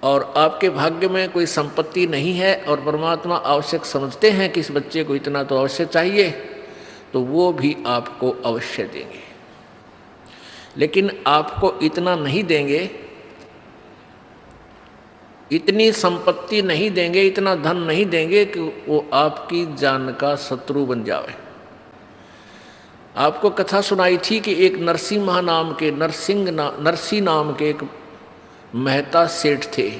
और आपके भाग्य में कोई संपत्ति नहीं है और परमात्मा आवश्यक समझते हैं कि इस बच्चे को इतना तो अवश्य चाहिए, तो वो भी आपको अवश्य देंगे। लेकिन आपको इतना नहीं देंगे, इतनी संपत्ति नहीं देंगे, इतना धन नहीं देंगे कि वो आपकी जान का शत्रु बन जाए। आपको कथा सुनाई थी कि एक नरसिम्हा नाम के नरसी नाम के एक मेहता सेठ थे।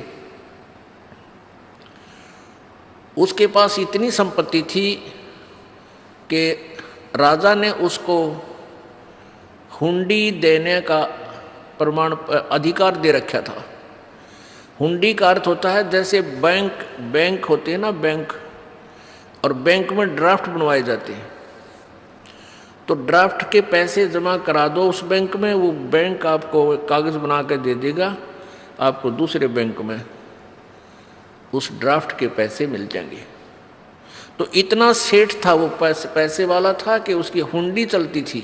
उसके पास इतनी संपत्ति थी कि राजा ने उसको हुंडी देने का अधिकार दे रखा था। हुंडी का अर्थ होता है जैसे बैंक होते हैं ना, बैंक, और बैंक में ड्राफ्ट बनवाए जाते हैं, तो ड्राफ्ट के पैसे जमा करा दो उस बैंक में, वो बैंक आपको कागज़ बना कर दे देगा, आपको दूसरे बैंक में उस ड्राफ्ट के पैसे मिल जाएंगे। तो इतना सेठ था वो, पैसे वाला था कि उसकी हुंडी चलती थी।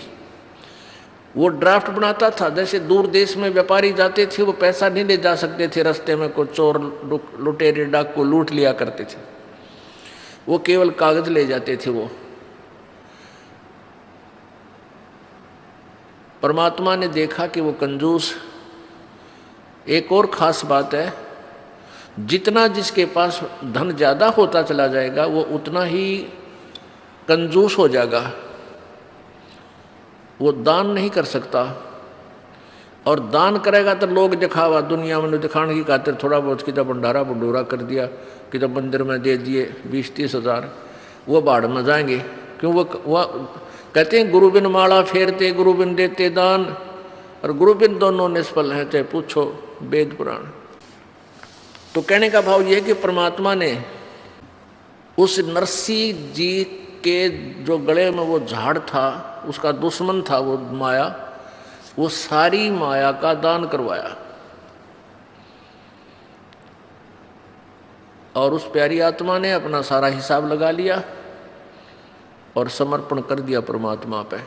वो ड्राफ्ट बनाता था, जैसे दूर देश में व्यापारी जाते थे वो पैसा नहीं ले जा सकते थे, रास्ते में कोई चोर लुटेरे डाकू लूट लिया करते थे, वो केवल कागज ले जाते थे। वो परमात्मा ने देखा कि वो कंजूस। एक और खास बात है, जितना जिसके पास धन ज़्यादा होता चला जाएगा वो उतना ही कंजूस हो जाएगा, वो दान नहीं कर सकता। और दान करेगा तो लोग दिखावा, दुनिया में दिखाने की खातिर थोड़ा बहुत कितना भंडारा भंडूरा कर दिया, कितना मंदिर में दे दिए 20-30 हज़ार, वो बाढ़ में जाएंगे। क्यों? वो कहते हैं गुरु बिन माला फेरते गुरु बिन देते दान, और गुरु बिन दोनों निष्फल हैं, चाहे पूछो वेद पुराण। तो कहने का भाव यह कि परमात्मा ने उस नरसी जी के जो गले में वो झाड़ था, उसका दुश्मन था वो माया, वो सारी माया का दान करवाया और उस प्यारी आत्मा ने अपना सारा हिसाब लगा लिया और समर्पण कर दिया परमात्मा पे।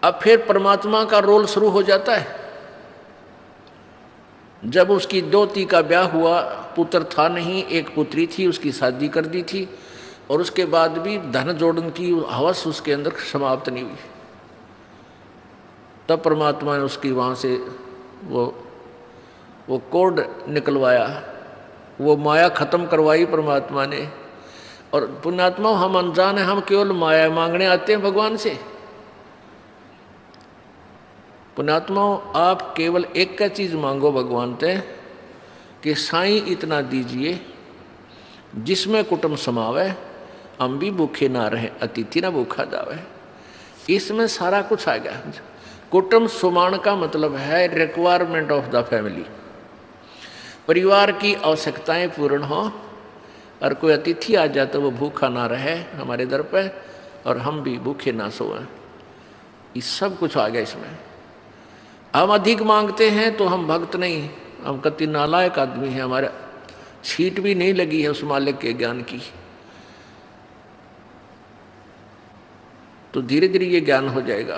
अब फिर परमात्मा का रोल शुरू हो जाता है। जब उसकी दोती का ब्याह हुआ, पुत्र था नहीं, एक पुत्री थी, उसकी शादी कर दी थी, और उसके बाद भी धन जोड़न की हवस उसके अंदर समाप्त नहीं हुई। तब परमात्मा ने उसकी वहाँ से वो कोड निकलवाया, वो माया खत्म करवाई परमात्मा ने। और पुण्यात्मा, हम अनजान हैं, हम केवल माया मांगने आते हैं भगवान से। पुण्यात्मा, आप केवल एक का चीज़ मांगो भगवान से कि साईं इतना दीजिए जिसमें कुटुंब समावे, हम भी भूखे ना रहे, अतिथि ना भूखा जावे। इसमें सारा कुछ आ गया। कुटुंब सुमान का मतलब है रिक्वायरमेंट ऑफ द फैमिली, परिवार की आवश्यकताएं पूर्ण हो, और कोई अतिथि आ जाए तो वो भूखा ना रहे हमारे दर पे, और हम भी भूखे ना सोएं। ये सब कुछ आ गया इसमें। हम अधिक मांगते हैं तो हम भक्त नहीं, हम कति नालायक आदमी हैं, हमारे छीट भी नहीं लगी है उस मालिक के ज्ञान की। तो धीरे धीरे ये ज्ञान हो जाएगा।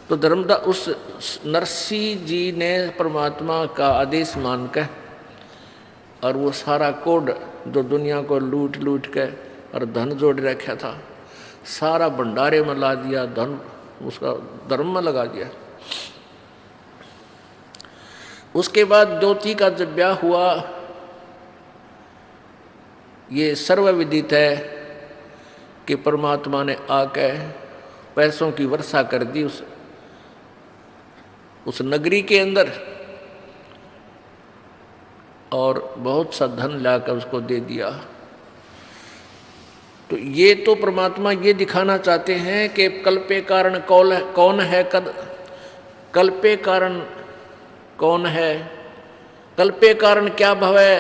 तो धर्मदास, उस नरसी जी ने परमात्मा का आदेश मान कर और वो सारा कोड जो दुनिया को लूट लूट के और धन जोड़ रखा था, सारा भंडारे में ला दिया, धन उसका धर्म में लगा दिया। उसके बाद दोती का जब ब्याह हुआ, ये सर्वविदित है कि परमात्मा ने आके पैसों की वर्षा कर दी उस नगरी के अंदर, और बहुत सा धन लाकर उसको दे दिया। तो ये तो परमात्मा ये दिखाना चाहते हैं कि कल्पे कारण कौन है, कल्पे कारण कौन है, कल्पे कारण क्या भवे,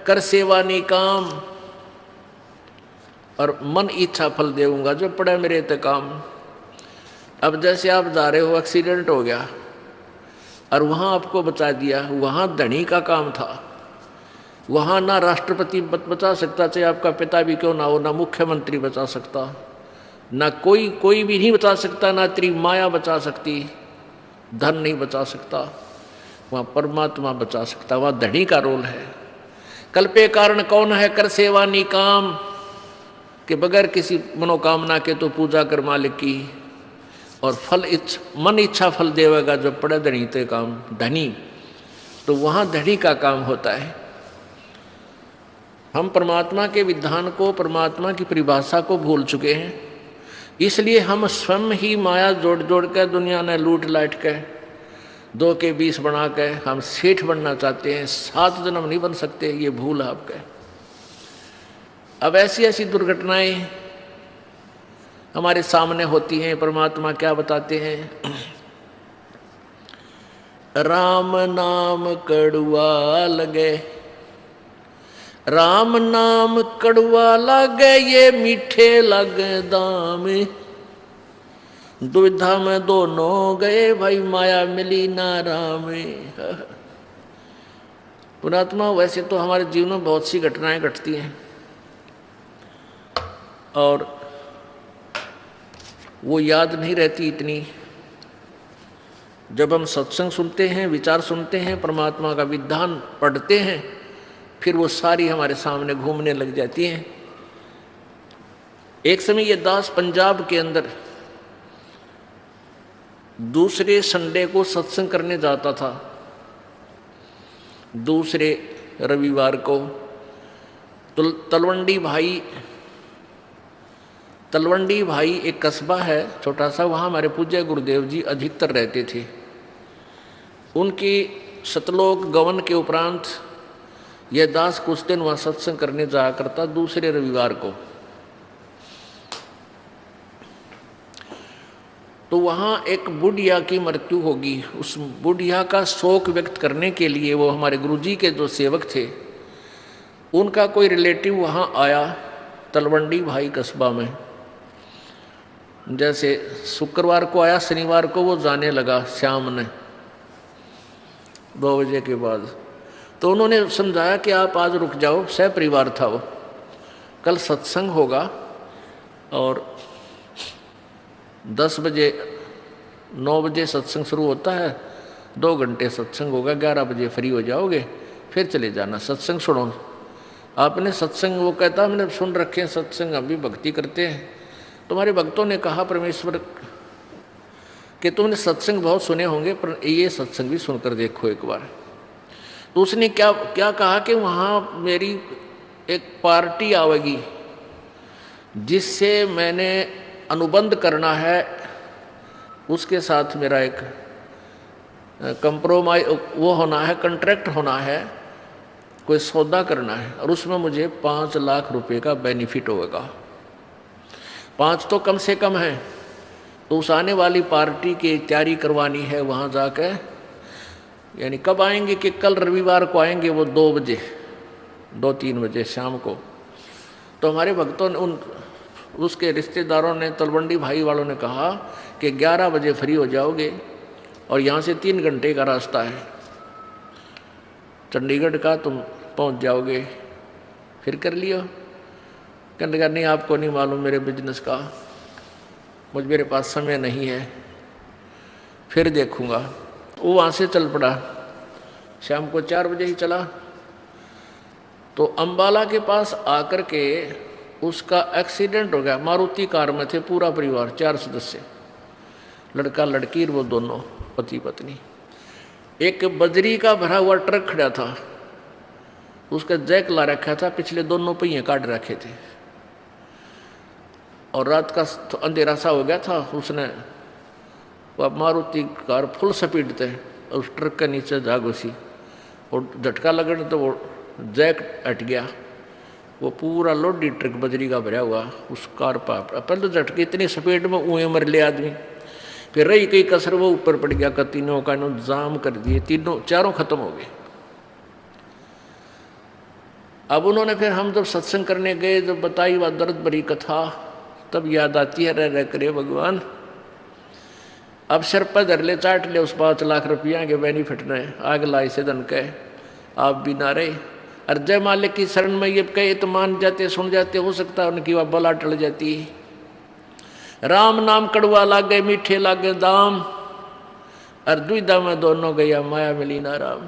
कर सेवा निकाम, और मन इच्छा फल देऊंगा जो पड़े मेरे ते काम। अब जैसे आप जा रहे हो, एक्सीडेंट हो गया और वहाँ आपको बचा दिया, वहाँ धनी का काम था, वहाँ ना राष्ट्रपति बचा सकता, चाहे आपका पिता भी क्यों ना हो, ना मुख्यमंत्री बचा सकता, ना कोई भी नहीं बचा सकता, ना तेरी माया बचा सकती, धन नहीं बचा सकता। वहाँ परमात्मा बचा सकता, वहाँ धनी का रोल है। कल्पे कारण कौन है कर सेवा निकाम, के बगैर किसी मनोकामना के तो पूजा कर मालिक की, और फल मन इच्छा फल देवेगा जब पड़े धनी ते काम। धनी तो वहाँ धनी का काम होता है। हम परमात्मा के विधान को, परमात्मा की परिभाषा को भूल चुके हैं, इसलिए हम स्वयं ही माया जोड़ जोड़ कर दुनिया ने लूट लाट के 2 के 20 बना के हम सेठ बनना चाहते हैं। 7 जन्म नहीं बन सकते, ये भूल है आपका। अब ऐसी ऐसी दुर्घटनाएं हमारे सामने होती हैं। परमात्मा क्या बताते हैं, राम नाम कड़ुआ लगे, राम नाम कड़ुआ लगे, ये मीठे लगे दाम, दुविधा में दोनों गए भाई, माया मिली ना राम। पुणात्मा, वैसे तो हमारे जीवन में बहुत सी घटनाएं घटती हैं और वो याद नहीं रहती इतनी। जब हम सत्संग सुनते हैं, विचार सुनते हैं, परमात्मा का विधान पढ़ते हैं, फिर वो सारी हमारे सामने घूमने लग जाती हैं। एक समय ये दास पंजाब के अंदर दूसरे संडे को सत्संग करने जाता था। दूसरे रविवार को तलवंडी भाई एक कस्बा है छोटा सा, वहाँ हमारे पूज्य गुरुदेव जी अधिकतर रहते थे। उनकी सतलोक गवन के उपरांत यह दास कुछ दिन वहाँ सत्संग करने जाया करता दूसरे रविवार को। तो वहाँ एक बुढ़िया की मृत्यु होगी। उस बुढ़िया का शोक व्यक्त करने के लिए वो हमारे गुरुजी के जो सेवक थे, उनका कोई रिलेटिव वहाँ आया तलवंडी भाई कस्बा में। जैसे शुक्रवार को आया, शनिवार को वो जाने लगा शाम ने 2 बजे के बाद। तो उन्होंने समझाया कि आप आज रुक जाओ, सह परिवार था वो, कल सत्संग होगा और 10 बजे 9 बजे सत्संग शुरू होता है, 2 घंटे सत्संग होगा, 11 बजे फ्री हो जाओगे, फिर चले जाना, सत्संग सुनो। आपने सत्संग, वो कहता हमने सुन रखे हैं सत्संग, हम भी भक्ति करते हैं। तुम्हारे भक्तों ने कहा परमेश्वर कि तुमने सत्संग बहुत सुने होंगे, पर ये सत्संग भी सुनकर देखो एक बार। तो उसने क्या क्या कहा कि वहाँ मेरी एक पार्टी आवेगी जिससे मैंने अनुबंध करना है, उसके साथ मेरा एक कंप्रोमाइज वो होना है, कॉन्ट्रैक्ट होना है, कोई सौदा करना है, और उसमें मुझे 5 लाख रुपए का बेनिफिट होगा। 5 तो कम से कम है। तो उस आने वाली पार्टी की तैयारी करवानी है वहाँ जाकर। यानी कब आएंगे कि कल रविवार को आएंगे वो 2 बजे 2-3 बजे शाम को। तो हमारे भक्तों ने उसके रिश्तेदारों ने, तलवंडी भाई वालों ने कहा कि 11 बजे फ्री हो जाओगे और यहाँ से 3 घंटे का रास्ता है चंडीगढ़ का, तुम पहुँच जाओगे। फिर कर लियो। कहने लगा नहीं आपको नहीं मालूम मेरे बिजनेस का, मेरे पास समय नहीं है, फिर देखूँगा। वो वहाँ से चल पड़ा, शाम को 4 बजे ही चला। तो अम्बाला के पास आकर के उसका एक्सीडेंट हो गया। मारुति कार में थे पूरा परिवार, 4 सदस्य, लड़का लड़की, वो दोनों पति पत्नी। एक बजरी का भरा हुआ ट्रक खड़ा था, उसका जैक ला रखा था, पिछले दोनों पहिए काट रखे थे, और रात का अंधेरा सा हो गया था। उसने वो मारुति कार फुल स्पीड थे, उस ट्रक के नीचे जा घुसी और झटका लगने तो वो जैक हट गया। वो पूरा लोडी ट्रक बजरी का भरा हुआ उस कार पर, पहले तो झटके इतनी स्पीड में ऊँए मर ले आदमी। फिर रही कई कसर, वो ऊपर पड़ गया का तीनों का जाम कर दिए, चारों खत्म हो गए। अब उन्होंने फिर हम जब सत्संग करने गए, जब बताई वह दर्द भरी कथा, तब याद आती है, रह करे भगवान, अब सिर पर धर ले, चाट ले उस 5 लाख रुपया के बेनिफिट ने, आग लाई से धन के आप भी ना रहे। और जय मालिक की शरण में ये कहे तो मान जाते, सुन जाते, हो सकता है उनकी वह बला टल जाती है। राम नाम कड़वा लागे मीठे लागे दाम, और दुविधा में दोनों गया माया मिली ना राम।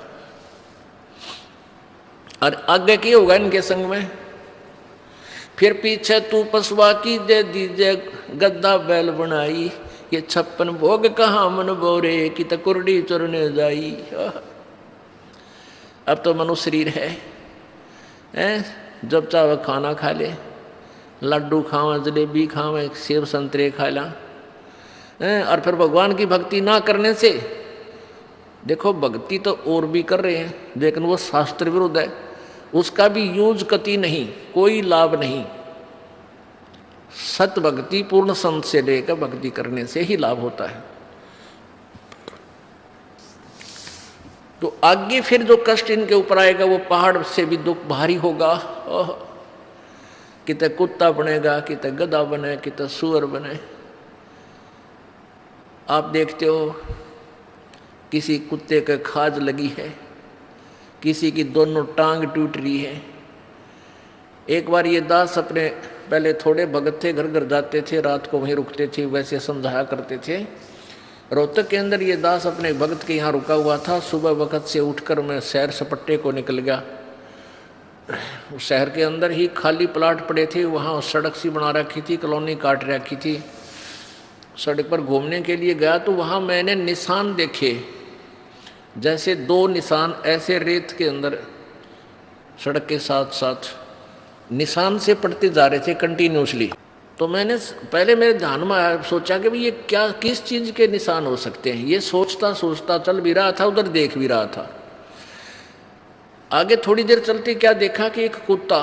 और आगे की होगा इनके संग में, फिर पीछे तू पसवा की दे दीजे गद्दा बैल बनाई, ये 56 भोग कहाँ मन बोरे की तकुरडी चुरने जाई। अब तो मनुष्य शरीर है, जब चाहे खाना खा ले, लड्डू खावे, जलेबी खावे, सेब संतरे खा ला, और फिर भगवान की भक्ति ना करने से, देखो भक्ति तो और भी कर रहे हैं लेकिन वो शास्त्र विरुद्ध है, उसका भी यूज कति नहीं, कोई लाभ नहीं। सत भक्ति पूर्ण संत से लेकर भक्ति करने से ही लाभ होता है। तो आगे फिर जो कष्ट इनके ऊपर आएगा वो पहाड़ से भी दुख भारी होगा। किते कुत्ता बनेगा, किते गधा बने, किते सुअर बने। आप देखते हो किसी कुत्ते के खाज लगी है, किसी की दोनों टांग टूट रही है। एक बार ये दास अपने, पहले थोड़े भगत थे, घर घर जाते थे, रात को वहीं रुकते थे, वैसे समझाया करते थे। रोहतक के अंदर ये दास अपने भगत के यहाँ रुका हुआ था। सुबह वक्त से उठकर मैं शहर सपट्टे को निकल गया। शहर के अंदर ही खाली प्लाट पड़े थे, वहाँ सड़क सी बना रखी थी, कॉलोनी काट रखी थी। सड़क पर घूमने के लिए गया तो वहाँ मैंने निशान देखे, जैसे 2 निशान ऐसे रेत के अंदर सड़क के साथ साथ निशान से पड़ते जा रहे थे कंटिन्यूसली। तो मैंने पहले मेरे ध्यान में आया, सोचा कि भाई ये क्या, किस चीज़ के निशान हो सकते हैं। ये सोचता सोचता चल भी रहा था, उधर देख भी रहा था। आगे थोड़ी देर चलते क्या देखा कि एक कुत्ता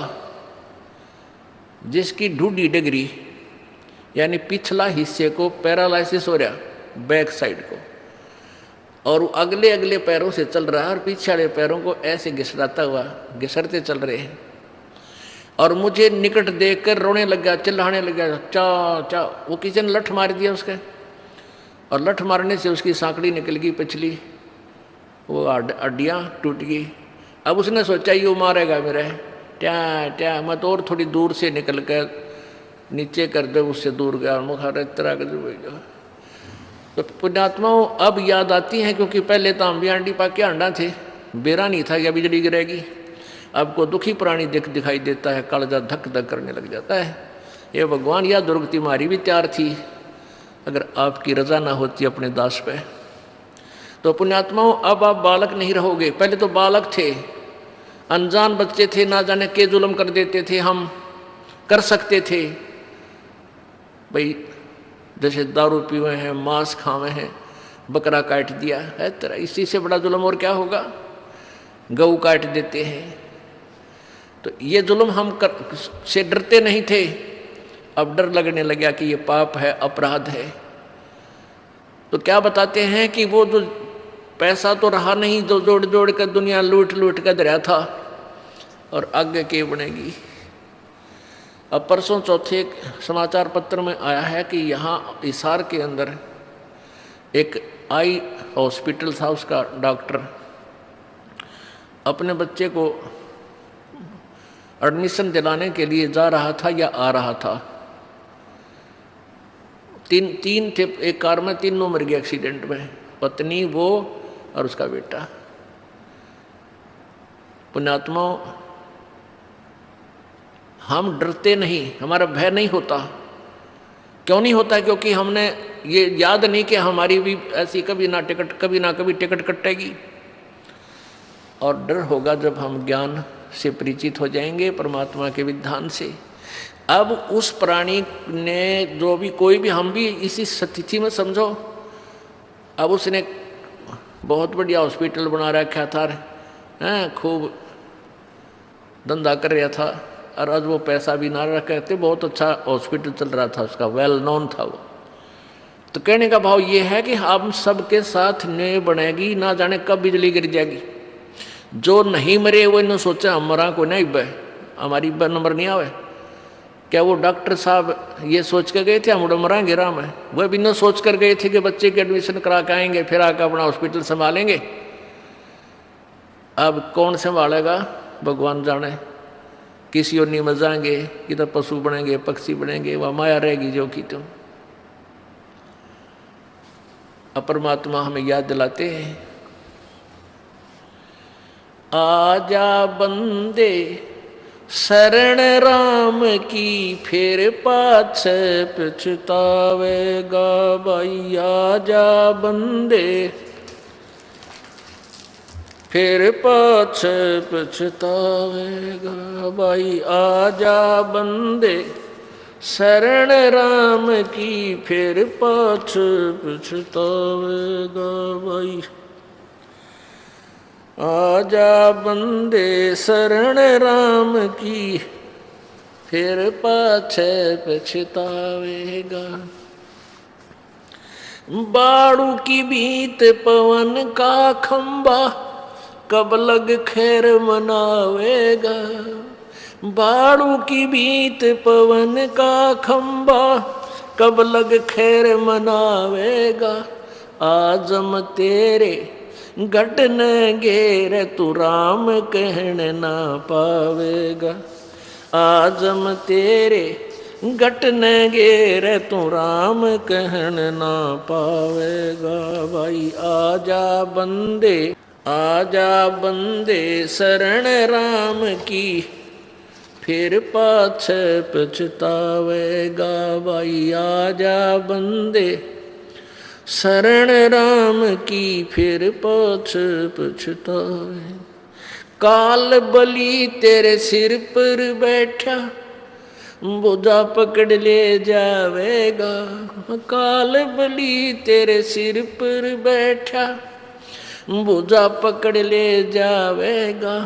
जिसकी ढूढ़ी डगरी यानी पिछला हिस्से को पैरालाइसिस हो रहा, बैक साइड को, और अगले अगले पैरों से चल रहा है और पीछे वाले पैरों को ऐसे घिसराता हुआ घिसरते चल रहे हैं। और मुझे निकट देखकर रोने लग गया, चिल्लाने लग गया, चा चा। वो किसी ने लठ मार दिया उसके, और लठ मारने से उसकी सांकड़ी निकल गई पिछली, वो हड्डियाँ टूट गई। अब उसने सोचा ये मारेगा मेरे, ट्या ट्या। मैं तो और थोड़ी दूर से निकल कर नीचे कर दे, उससे दूर गया, मुखार तरह कर। तो पुण्यात्माओं अब याद आती हैं, क्योंकि पहले तो हम भी आंटी पाके अंडा थे, बेरा नहीं था या बिजली गिरेगी। अब को दुखी प्राणी दिखाई देता है, कालजा धक धक करने लग जाता है। ये भगवान, या दुर्गति मारी भी तैयार थी अगर आपकी रजा ना होती अपने दास पे। तो पुण्यात्माओं अब आप बालक नहीं रहोगे। पहले तो बालक थे, अनजान बच्चे थे, ना जाने के जुल्म कर देते थे, हम कर सकते थे भाई। जैसे दारू पीवे हैं, मांस खावे हैं, बकरा काट दिया है तेरा, इसी से बड़ा जुल्म और क्या होगा। गऊ काट देते हैं। तो ये जुल्म हम से डरते नहीं थे, अब डर लगने लगा कि ये पाप है, अपराध है। तो क्या बताते हैं कि वो जो पैसा तो रहा नहीं, जो जोड़ जोड़ कर दुनिया लूट लूट कर दरिया था, और आगे के बनेगी। अब परसों चौथे समाचार पत्र में आया है कि यहाँ हिसार के अंदर एक आई हॉस्पिटल था, उसका डॉक्टर अपने बच्चे को एडमिशन दिलाने के लिए जा रहा था या आ रहा था। तीन थे, एक कार में, तीनों मर गए एक्सीडेंट में, पत्नी, वो और उसका बेटा। पुण्यात्माओं, हम डरते नहीं, हमारा भय नहीं होता। क्यों नहीं होता? क्योंकि हमने ये याद नहीं कि हमारी भी ऐसी कभी ना कभी टिकट कटेगी। और डर होगा जब हम ज्ञान से परिचित हो जाएंगे, परमात्मा के विधान से। अब उस प्राणी ने जो भी, कोई भी, हम भी इसी स्थिति में समझो। अब उसने बहुत बढ़िया हॉस्पिटल बना रखा था, खूब धंधा कर रहा था, और आज वो पैसा भी ना रखे थे, बहुत अच्छा हॉस्पिटल चल रहा था उसका, वेल नोन था वो। तो कहने का भाव ये है कि हम सबके साथ न्याय बनेगी, ना जाने कब बिजली गिर जाएगी। जो नहीं मरे वो इन्होंने सोचा हम मरा को नहीं बे, हमारी नंबर नहीं आवे। क्या वो डॉक्टर साहब ये सोच कर गए थे हम मरांगे राम है? वह भी इन्होंने सोच कर गए थे कि बच्चे की एडमिशन करा के आएंगे, फिर आकर अपना हॉस्पिटल संभालेंगे। अब कौन संभालेगा भगवान जाने। किसी और नहीं मजाएंगे, किधर पशु बनेंगे, पक्षी बनेंगे, वह माया रहेगी जो की। तो अब परमात्मा हमें याद दिलाते हैं, आजा बंदे शरण राम की, फिर पाछे पछतावेगा भाई। आजा बंदे फिर पाछे पछतावेगा भाई। आजा बंदे शरण राम की, फिर पाछे पछतावेगा भाई। आजा बंदे शरण राम की, फिर पाछे पछतावेगा। बाड़ू की भीत पवन का खंबा, कब लग खैर मनावेगा। बाड़ू की भीत पवन का खंबा, कब लग खैर मनावेगा। आजम तेरे घटन घेर, तू राम कहन ना पावेगा। आजम तेरे घटन घेर, तू राम कहन ना पावेगा भाई। आजा बंदे आजा बंदे शरण राम की, फिर पाछे पछतावेगा भाई। आजा बंदे शरण राम की, फिर पाछे पछतावे। काल बलि तेरे सिर पर बैठा, बुझा पकड़ ले जावेगा। काल बलि तेरे सिर पर बैठा, बुझा पकड़ ले जावेगा।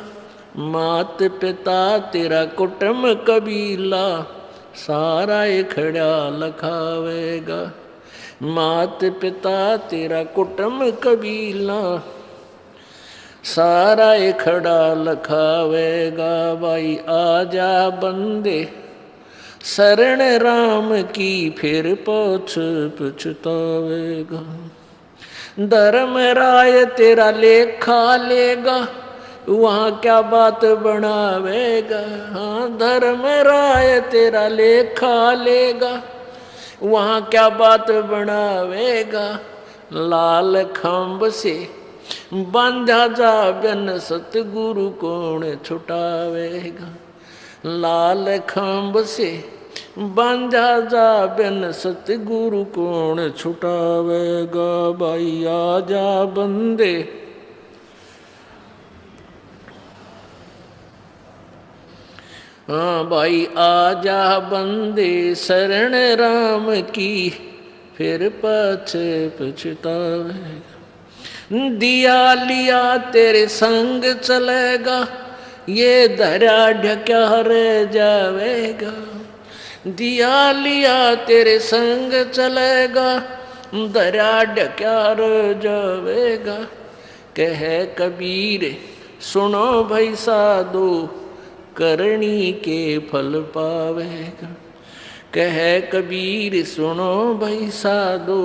मात पिता तेरा कुटुंब कबीला, सारा खड़ा लखावेगा। मात पिता तेरा कुटुंब कबीला, सारा खड़ा लखावेगा भाई। आजा बंदे शरण राम की, फिर पाछे पछतावेगा। धर्म राय तेरा लेखा लेगा, वहाँ क्या बात बनावेगा। हाँ, धर्म राय तेरा लेखा लेगा, वहाँ क्या बात बनावेगा। लाल खंभ से बांधा जा बिन, सतगुरु कौन छुटावेगा। लाल खंभ से बांधा जा बिन, सतगुरु कौन छुटावेगा भाई। आजा बंदे हाँ भाई, आजा बंदे शरण राम की, फिर पाछे पछतावेगा। दिया लिया तेरे संग चलेगा, ये धरा ढक्या रह जावेगा। दिया लिया तेरे संग चलेगा, धरा ढक्या रह जावेगा। कहे कबीर सुनो भाई साधु, करनी के फल पावेगा। कहे कबीर सुनो भाई साधु,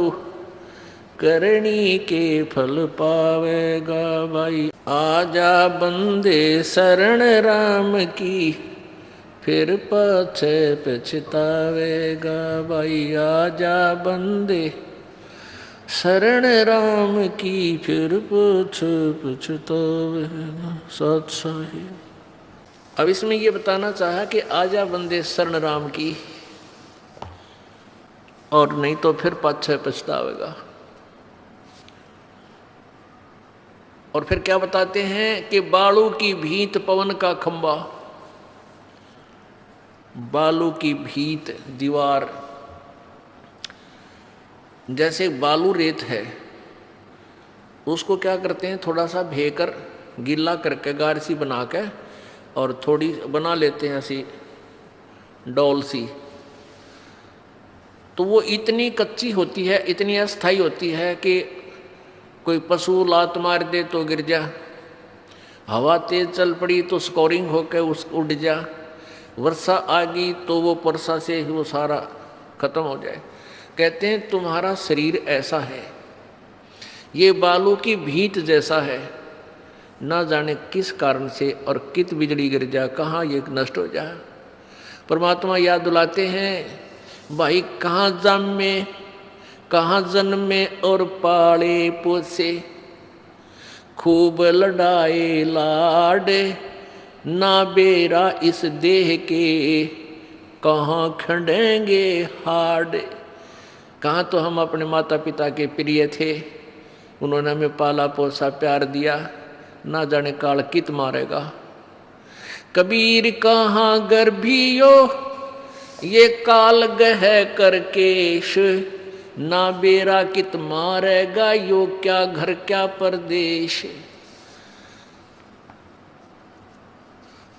करनी के फल पावेगा भाई। आजा बंदे शरण राम की, फिर पाछे पछतावेगा भाई। आजा बंदे शरण राम की, फिर पाछे पछतावेगा। सत साहिब। अब इसमें ये बताना चाहा कि आजा बंदे शरण राम की, और नहीं तो फिर पाछे पछतावेगा। और फिर क्या बताते हैं कि बालू की भीत पवन का खंबा। बालू की भीत दीवार, जैसे बालू रेत है, उसको क्या करते हैं, थोड़ा सा भेकर गीला करके गार सी बना के, और थोड़ी बना लेते हैं ऐसी डोल सी, तो वो इतनी कच्ची होती है, इतनी अस्थाई होती है कि कोई पशु लात मार दे तो गिर जा, हवा तेज चल पड़ी तो स्कोरिंग होकर उस उड़ जा, वर्षा आ गई तो वो परसा से ही वो सारा खत्म हो जाए। कहते हैं तुम्हारा शरीर ऐसा है, ये बालू की भीत जैसा है, ना जाने किस कारण से और कित बिजली गिर जा, कहाँ ये नष्ट हो जाए। परमात्मा याद दिलाते हैं, भाई कहाँ जाम में कहाँ जन्मे और पाले पोसे, खूब लड़ाए लाडे, ना बेरा इस देह के, कहाँ खंडेंगे हाड। कहाँ तो हम अपने माता पिता के प्रिय थे, उन्होंने हमें पाला पोसा प्यार दिया, ना जाने काल कित मारेगा। कबीर कहाँ गर्भियो ये काल गह करकेश, ना बेरा कित मारेगा यो क्या घर क्या परदेश।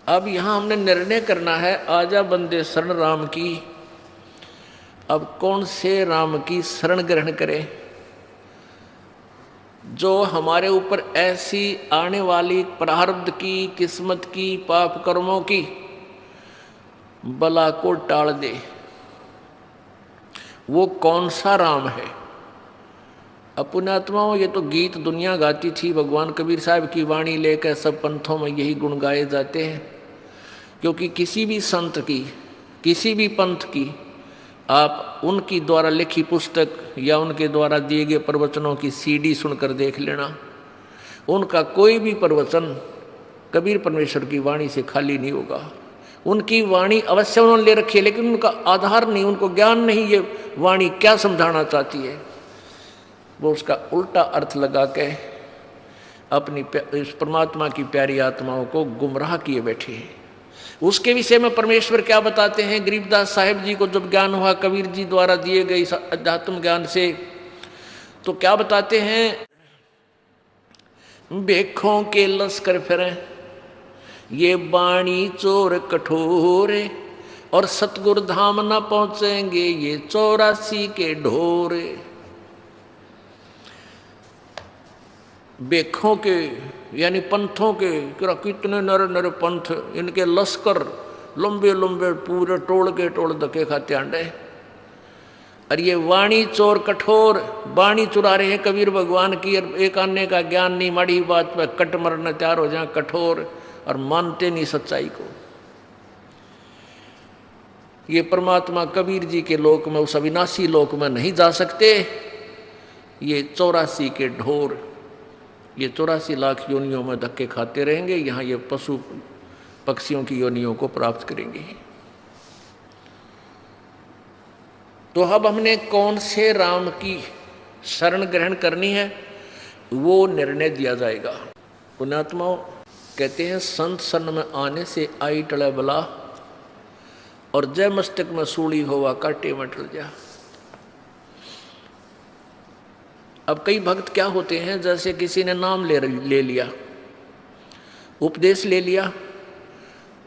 अब यहां हमने निर्णय करना है, आजा बंदे शरण राम की। अब कौन से राम की शरण ग्रहण करें जो हमारे ऊपर ऐसी आने वाली प्रारब्ध की, किस्मत की, पाप कर्मों की बला को टाल दे। वो कौन सा राम है? पुण्यात्माओं, ये तो गीत दुनिया गाती थी, भगवान कबीर साहब की वाणी लेकर सब पंथों में यही गुण गाए जाते हैं। क्योंकि किसी भी संत की, किसी भी पंथ की आप उनकी द्वारा लिखी पुस्तक या उनके द्वारा दिए गए प्रवचनों की सीडी सुनकर देख लेना, उनका कोई भी प्रवचन कबीर परमेश्वर की वाणी से खाली नहीं होगा। उनकी वाणी अवश्य उन्होंने ले रखी है, लेकिन उनका आधार नहीं, उनको ज्ञान नहीं ये वाणी क्या समझाना चाहती है। वो उसका उल्टा अर्थ लगा के अपनी इस परमात्मा की प्यारी आत्माओं को गुमराह किए बैठे हैं। उसके विषय में परमेश्वर क्या बताते हैं? गरीबदास साहिब जी को जब ज्ञान हुआ कबीर जी द्वारा दिए गए अध्यात्म ज्ञान से, तो क्या बताते हैं? बेखों के लश्कर फिरें ये बाणी चोर कठोरे, और सतगुरु धाम न पहुंचेंगे ये 84 के ढोरे। बेखों के यानी पंथों के, कितने नर नर पंथ, इनके लश्कर लंबे लंबे पूरे टोल के टोल धक्के खाते आंडे। और ये वाणी चोर कठोर, वाणी चुरा रहे हैं कबीर भगवान की, और एक आने का ज्ञान नहीं, माड़ी बात पे कट मरने तैयार हो जाए कठोर, और मानते नहीं सच्चाई को। ये परमात्मा कबीर जी के लोक में, उस अविनाशी लोक में नहीं जा सकते। ये 84 के ढोर, ये 84 लाख योनियों में धक्के खाते रहेंगे, यहाँ ये पशु पक्षियों की योनियों को प्राप्त करेंगे। तो अब हमने कौन से राम की शरण ग्रहण करनी है वो निर्णय दिया जाएगा। पुण्यात्माओं कहते हैं, संत शरण में आने से आई टले बला, और जय मस्तक में सूली होवा काटे में टल जा। अब कई भक्त क्या होते हैं, जैसे किसी ने नाम ले लिया, उपदेश ले लिया,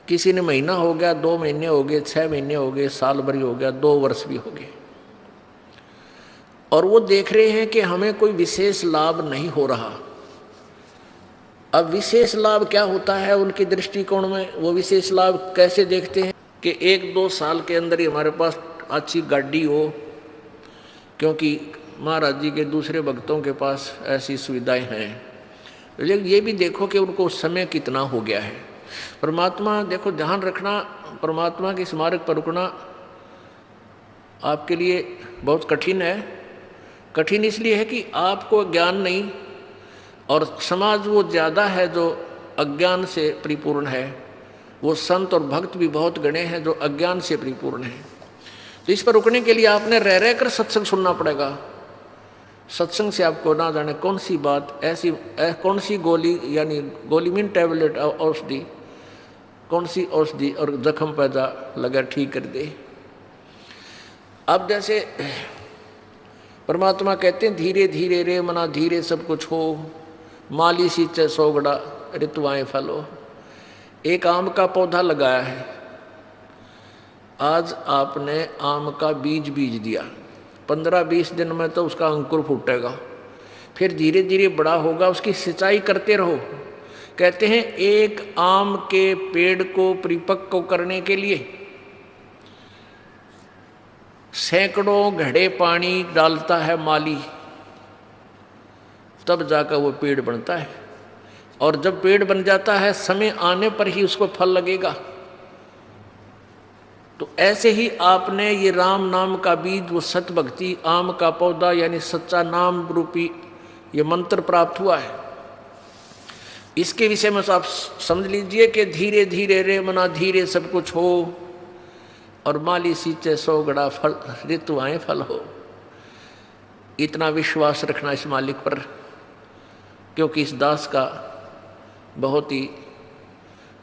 किसी ने महीना हो गया, 2 महीने हो गए, 6 महीने हो गए, साल भर हो गया, 2 वर्ष भी हो गए, और वो देख रहे हैं कि हमें कोई विशेष लाभ नहीं हो रहा। अब विशेष लाभ क्या होता है उनके दृष्टिकोण में? वो विशेष लाभ कैसे देखते हैं कि 1-2 साल के अंदर ही हमारे पास अच्छी गाड़ी हो, क्योंकि महाराज जी के दूसरे भक्तों के पास ऐसी सुविधाएं हैं। लेकिन ये भी देखो कि उनको समय कितना हो गया है। परमात्मा, देखो ध्यान रखना, परमात्मा के स्मारक पर रुकना आपके लिए बहुत कठिन है। कठिन इसलिए है कि आपको ज्ञान नहीं, और समाज वो ज़्यादा है जो अज्ञान से परिपूर्ण है। वो संत और भक्त भी बहुत गणे हैं जो अज्ञान से परिपूर्ण हैं। तो इस पर रुकने के लिए आपने रह कर सत्संग सुनना पड़ेगा। सत्संग से आपको ना जाने कौन सी बात ऐसी, कौन सी गोली, यानी गोली मीन टैबलेट औषधि, कौन सी औषधि और जख्म पैदा लगा ठीक कर दे। अब जैसे परमात्मा कहते हैं, धीरे धीरे रे मना धीरे सब कुछ हो, माली सींचे सोगड़ा ऋतुआएं फलो। एक आम का पौधा लगाया है, आज आपने आम का बीज दिया, 15-20 दिन में तो उसका अंकुर फूटेगा, फिर धीरे धीरे बड़ा होगा, उसकी सिंचाई करते रहो। कहते हैं एक आम के पेड़ को परिपक्व करने के लिए सैकड़ों घड़े पानी डालता है माली, तब जाकर वो पेड़ बनता है। और जब पेड़ बन जाता है, समय आने पर ही उसको फल लगेगा। तो ऐसे ही आपने ये राम नाम का बीज, वो सत भक्ति आम का पौधा यानी सच्चा नाम रूपी ये मंत्र प्राप्त हुआ है। इसके विषय में आप समझ लीजिए कि धीरे धीरे रे मना धीरे सब कुछ हो, और माली सींचे सौ गड़ा फल ऋतु आए फल हो। इतना विश्वास रखना इस मालिक पर, क्योंकि इस दास का बहुत ही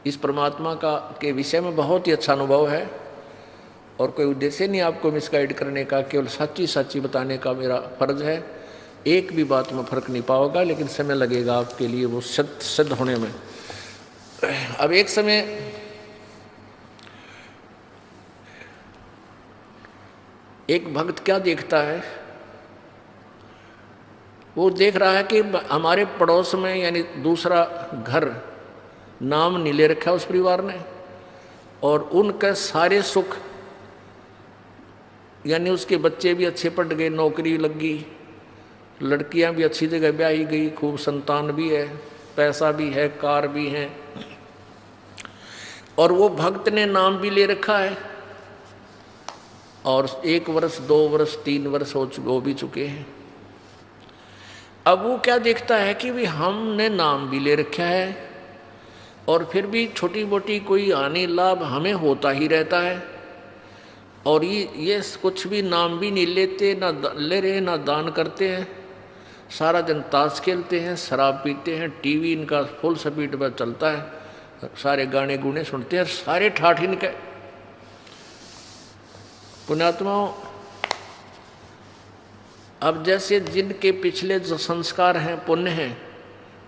इस परमात्मा का के विषय में बहुत ही अच्छा अनुभव है, और कोई उद्देश्य नहीं आपको मिसगाइड करने का, केवल सच्ची सच्ची बताने का मेरा फर्ज है। एक भी बात में फर्क नहीं पाओगा, लेकिन समय लगेगा आपके लिए वो सिद्ध होने में। अब एक समय एक भक्त क्या देखता है, वो देख रहा है कि हमारे पड़ोस में यानी दूसरा घर नाम नहीं ले रखा उस परिवार ने, और उनके सारे सुख यानी उसके बच्चे भी अच्छे पढ़ गए, नौकरी लग गई, लड़कियां भी अच्छी जगह ब्याही गई, खूब संतान भी है, पैसा भी है, कार भी है, और वो भक्त ने नाम भी ले रखा है, और 1 वर्ष 2 वर्ष 3 वर्ष हो भी चुके हैं। अब वो क्या देखता है कि भी हमने नाम भी ले रखा है, और फिर भी छोटी मोटी कोई हानि लाभ हमें होता ही रहता है, और ये कुछ भी नाम भी नहीं लेते, ना ले रहे ना दान करते हैं, सारा दिन ताश खेलते हैं, शराब पीते हैं, टीवी इनका फुल स्पीड पर चलता है, सारे गाने गुने सुनते हैं, सारे ठाठ इनके। पुण्यात्माओं, अब जैसे जिनके पिछले जो संस्कार हैं, पुण्य हैं,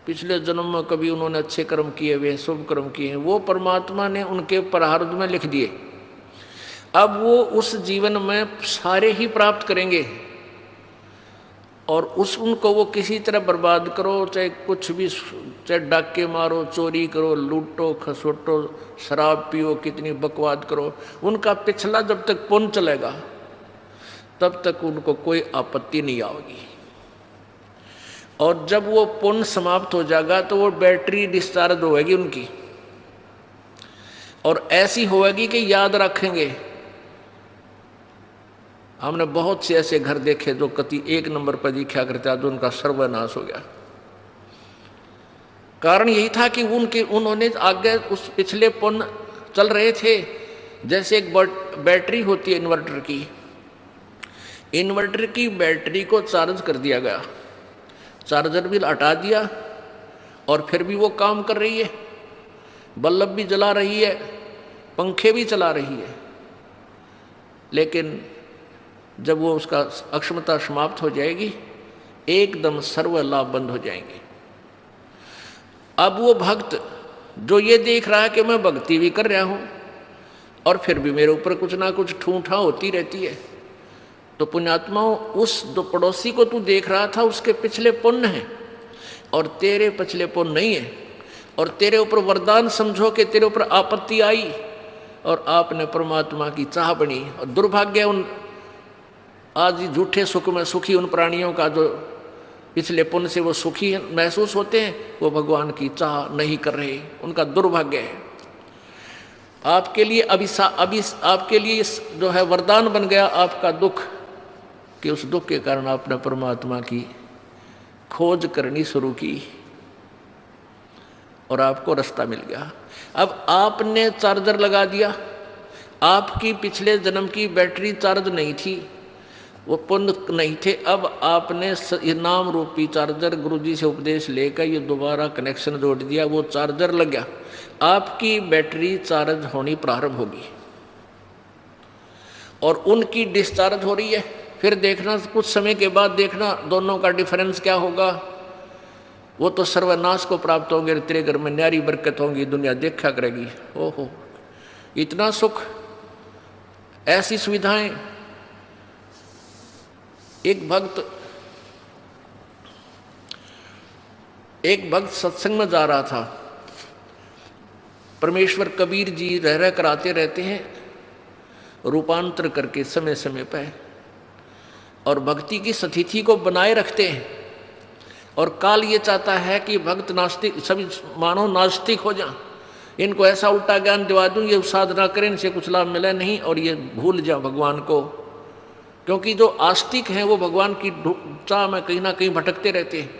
पिछले जन्म में कभी उन्होंने अच्छे कर्म किए हुए, शुभ कर्म किए हैं, वो परमात्मा ने उनके प्रारब्ध में लिख दिए। अब वो उस जीवन में सारे ही प्राप्त करेंगे, और उनको वो किसी तरह बर्बाद करो, चाहे कुछ भी, चाहे डाके मारो, चोरी करो, लूटो खसोटो, शराब पियो, कितनी बकवाद करो, उनका पिछला जब तक पुण्य चलेगा तब तक उनको कोई आपत्ति नहीं आएगी। और जब वो पुण्य समाप्त हो जाएगा तो वो बैटरी डिस्चार्ज होगी उनकी, और ऐसी होगी कि याद रखेंगे। हमने बहुत से ऐसे घर देखे जो कति 1 नंबर पर दिखा करते, जो उनका सर्वनाश हो गया। कारण यही था कि उन्होंने आगे उस पिछले पुण्य चल रहे थे। जैसे एक बैटरी होती है इन्वर्टर की बैटरी को चार्ज कर दिया गया, चार्जर भी हटा दिया, और फिर भी वो काम कर रही है, बल्ब भी जला रही है, पंखे भी चला रही है, लेकिन जब वो उसका अक्षमता समाप्त हो जाएगी, एकदम सर्व लाभ बंद हो जाएंगे। अब वो भक्त जो ये देख रहा है कि मैं भक्ति भी कर रहा हूं और फिर भी मेरे ऊपर कुछ ना कुछ ठूठा होती रहती है, तो पुण्यात्माओं, उस जो पड़ोसी को तू देख रहा था उसके पिछले पुण्य हैं और तेरे पिछले पुण्य नहीं है, और तेरे ऊपर वरदान समझो कि तेरे ऊपर आपत्ति आई और आपने परमात्मा की चाह बनी। और दुर्भाग्य उन आज झूठे सुख में सुखी उन प्राणियों का जो पिछले पुण्य से वो सुखी महसूस होते हैं, वो भगवान की चाह नहीं कर रहे, उनका दुर्भाग्य है। आपके लिए अभी आपके लिए जो है वरदान बन गया आपका दुख, कि उस दुख के कारण आपने परमात्मा की खोज करनी शुरू की और आपको रास्ता मिल गया। अब आपने चार्जर लगा दिया, आपकी पिछले जन्म की बैटरी चार्ज नहीं थी, वो पुण्य नहीं थे। अब आपने ये नाम रूपी चार्जर गुरुजी से उपदेश लेकर ये दोबारा कनेक्शन जोड़ दिया, वो चार्जर लग गया, आपकी बैटरी चार्ज होनी प्रारंभ होगी और उनकी डिस्चार्ज हो रही है। फिर देखना कुछ समय के बाद देखना दोनों का डिफरेंस क्या होगा। वो तो सर्वनाश को प्राप्त होंगे, तेरे घर में न्यारी बरकत होंगी, दुनिया देखा करेगी। ओहो, इतना सुख, ऐसी सुविधाएं। एक भक्त सत्संग में जा रहा था, परमेश्वर कबीर जी रह कराते रहते हैं रूपांतर करके समय समय पर, और भक्ति की स्थिति को बनाए रखते हैं। और काल ये चाहता है कि भक्त नास्तिक, सभी मानव नास्तिक हो जाएं, इनको ऐसा उल्टा ज्ञान दिवा दूँ, ये साधना करें, इनसे कुछ लाभ मिला नहीं, और ये भूल जाओ भगवान को। क्योंकि जो आस्तिक हैं वो भगवान की चाह में कहीं ना कहीं भटकते रहते हैं,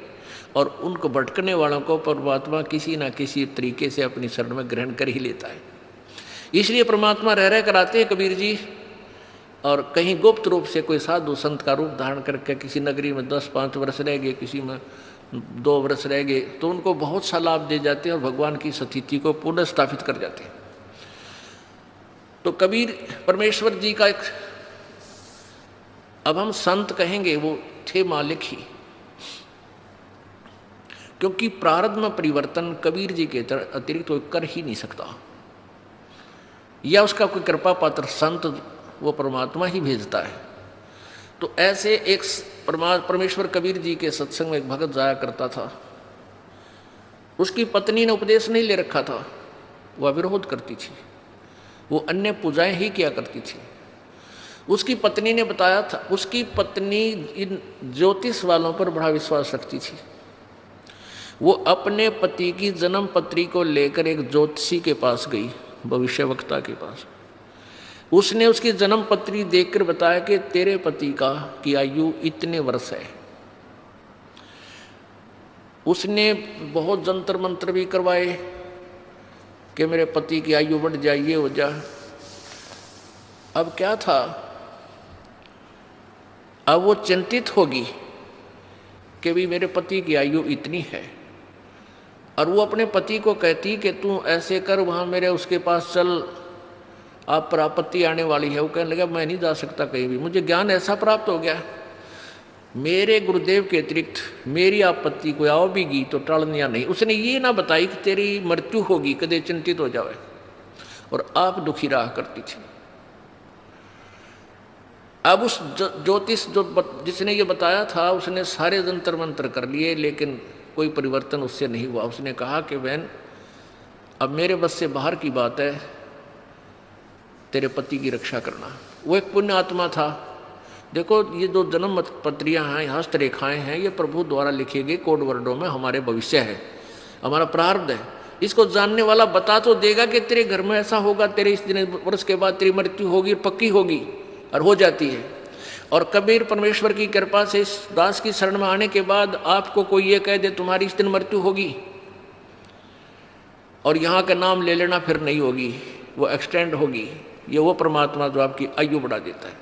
और उनको भटकने वालों को परमात्मा किसी न किसी तरीके से अपनी शरण में ग्रहण कर ही लेता है। इसलिए परमात्मा रह रह कर आते हैं कबीर जी, और कहीं गुप्त रूप से कोई साधु संत का रूप धारण करके किसी नगरी में 10-5 वर्ष रह गए, किसी में 2 वर्ष रह गए, तो उनको बहुत सा लाभ दे जाते हैं और भगवान की स्थिति को पुनः स्थापित कर जाते हैं। तो कबीर परमेश्वर जी का एक, अब हम संत कहेंगे, वो थे मालिक ही, क्योंकि प्रारब्ध में परिवर्तन कबीर जी के अतिरिक्त कोई कर ही नहीं सकता, या उसका कोई कृपा पात्र संत वो परमात्मा ही भेजता है। तो ऐसे एक परमेश्वर कबीर जी के सत्संग में एक भगत जाया करता था। उसकी पत्नी ने उपदेश नहीं ले रखा था, वह विरोध करती थी, वो अन्य पूजाएं ही किया करती थी। उसकी पत्नी ने बताया था, उसकी पत्नी इन ज्योतिष वालों पर बड़ा विश्वास रखती थी। वो अपने पति की जन्म पत्री को लेकर एक ज्योतिषी के पास गई, भविष्यवक्ता के पास। उसने उसकी जन्म पत्री देखकर बताया कि तेरे पति की आयु इतने वर्ष है। उसने बहुत जंतर मंत्र भी करवाए कि मेरे पति की आयु बढ़ जाए, ये हो जाए। अब क्या था, अब वो चिंतित होगी कि भी मेरे पति की आयु इतनी है, और वो अपने पति को कहती कि तू ऐसे कर, वहाँ मेरे उसके पास चल, आप पर आपत्ति आने वाली है। वो कहने लगा मैं नहीं जा सकता कहीं भी, मुझे ज्ञान ऐसा प्राप्त हो गया, मेरे गुरुदेव के अतिरिक्त मेरी आपत्ति कोई आओ भी गई तो टालनिया नहीं। उसने ये ना बताई कि तेरी मृत्यु होगी, कदे चिंतित हो जाए, और आप दुखी रहा करती थी। अब उस ज्योतिष जिसने ये बताया था, उसने सारे जंतर मंत्र कर लिए, लेकिन कोई परिवर्तन उससे नहीं हुआ। उसने कहा कि बहन अब मेरे बस से बाहर की बात है, तेरे पति की रक्षा करना। वो एक पुण्य आत्मा था। देखो ये जो जन्म पत्रियाँ हैं, हस्तरेखाएँ हैं, ये प्रभु द्वारा लिखे गए कोड वर्डों में हमारे भविष्य है, हमारा प्रारब्ध है। इसको जानने वाला बता तो देगा कि तेरे घर में ऐसा होगा, तेरे इस दिन वर्ष के बाद तेरी मृत्यु होगी, पक्की होगी, और हो जाती है। और कबीर परमेश्वर की कृपा से इस दास की शरण में आने के बाद आपको कोई ये कह दे तुम्हारी इस दिन मृत्यु होगी, और यहाँ का नाम ले लेना फिर नहीं होगी, वो एक्सटेंड होगी। ये वो परमात्मा जो आपकी आयु बढ़ा देता है।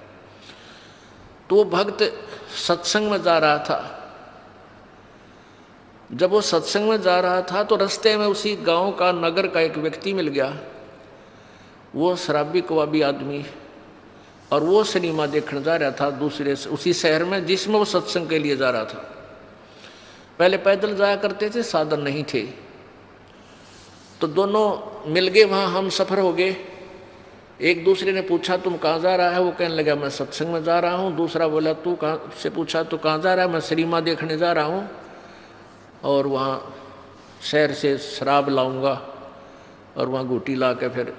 तो वो भक्त सत्संग में जा रहा था। जब वो सत्संग में जा रहा था तो रास्ते में उसी गांव का, नगर का एक व्यक्ति मिल गया। वो शराबी कबाबी आदमी, और वो सिनेमा देखने जा रहा था दूसरे उसी शहर में जिसमें वो सत्संग के लिए जा रहा था। पहले पैदल जाया करते थे, साधन नहीं थे, तो दोनों मिल गए, वहाँ हम सफ़र हो गए। एक दूसरे ने पूछा तुम कहाँ जा रहा है, वो कहने लगा मैं सत्संग में जा रहा हूँ। दूसरा बोला तू कहाँ से, पूछा तो कहाँ जा रहा है, मैं सिनेमा देखने जा रहा हूँ, और वहाँ शहर से शराब लाऊंगा, और वहाँ घूटी ला के फिर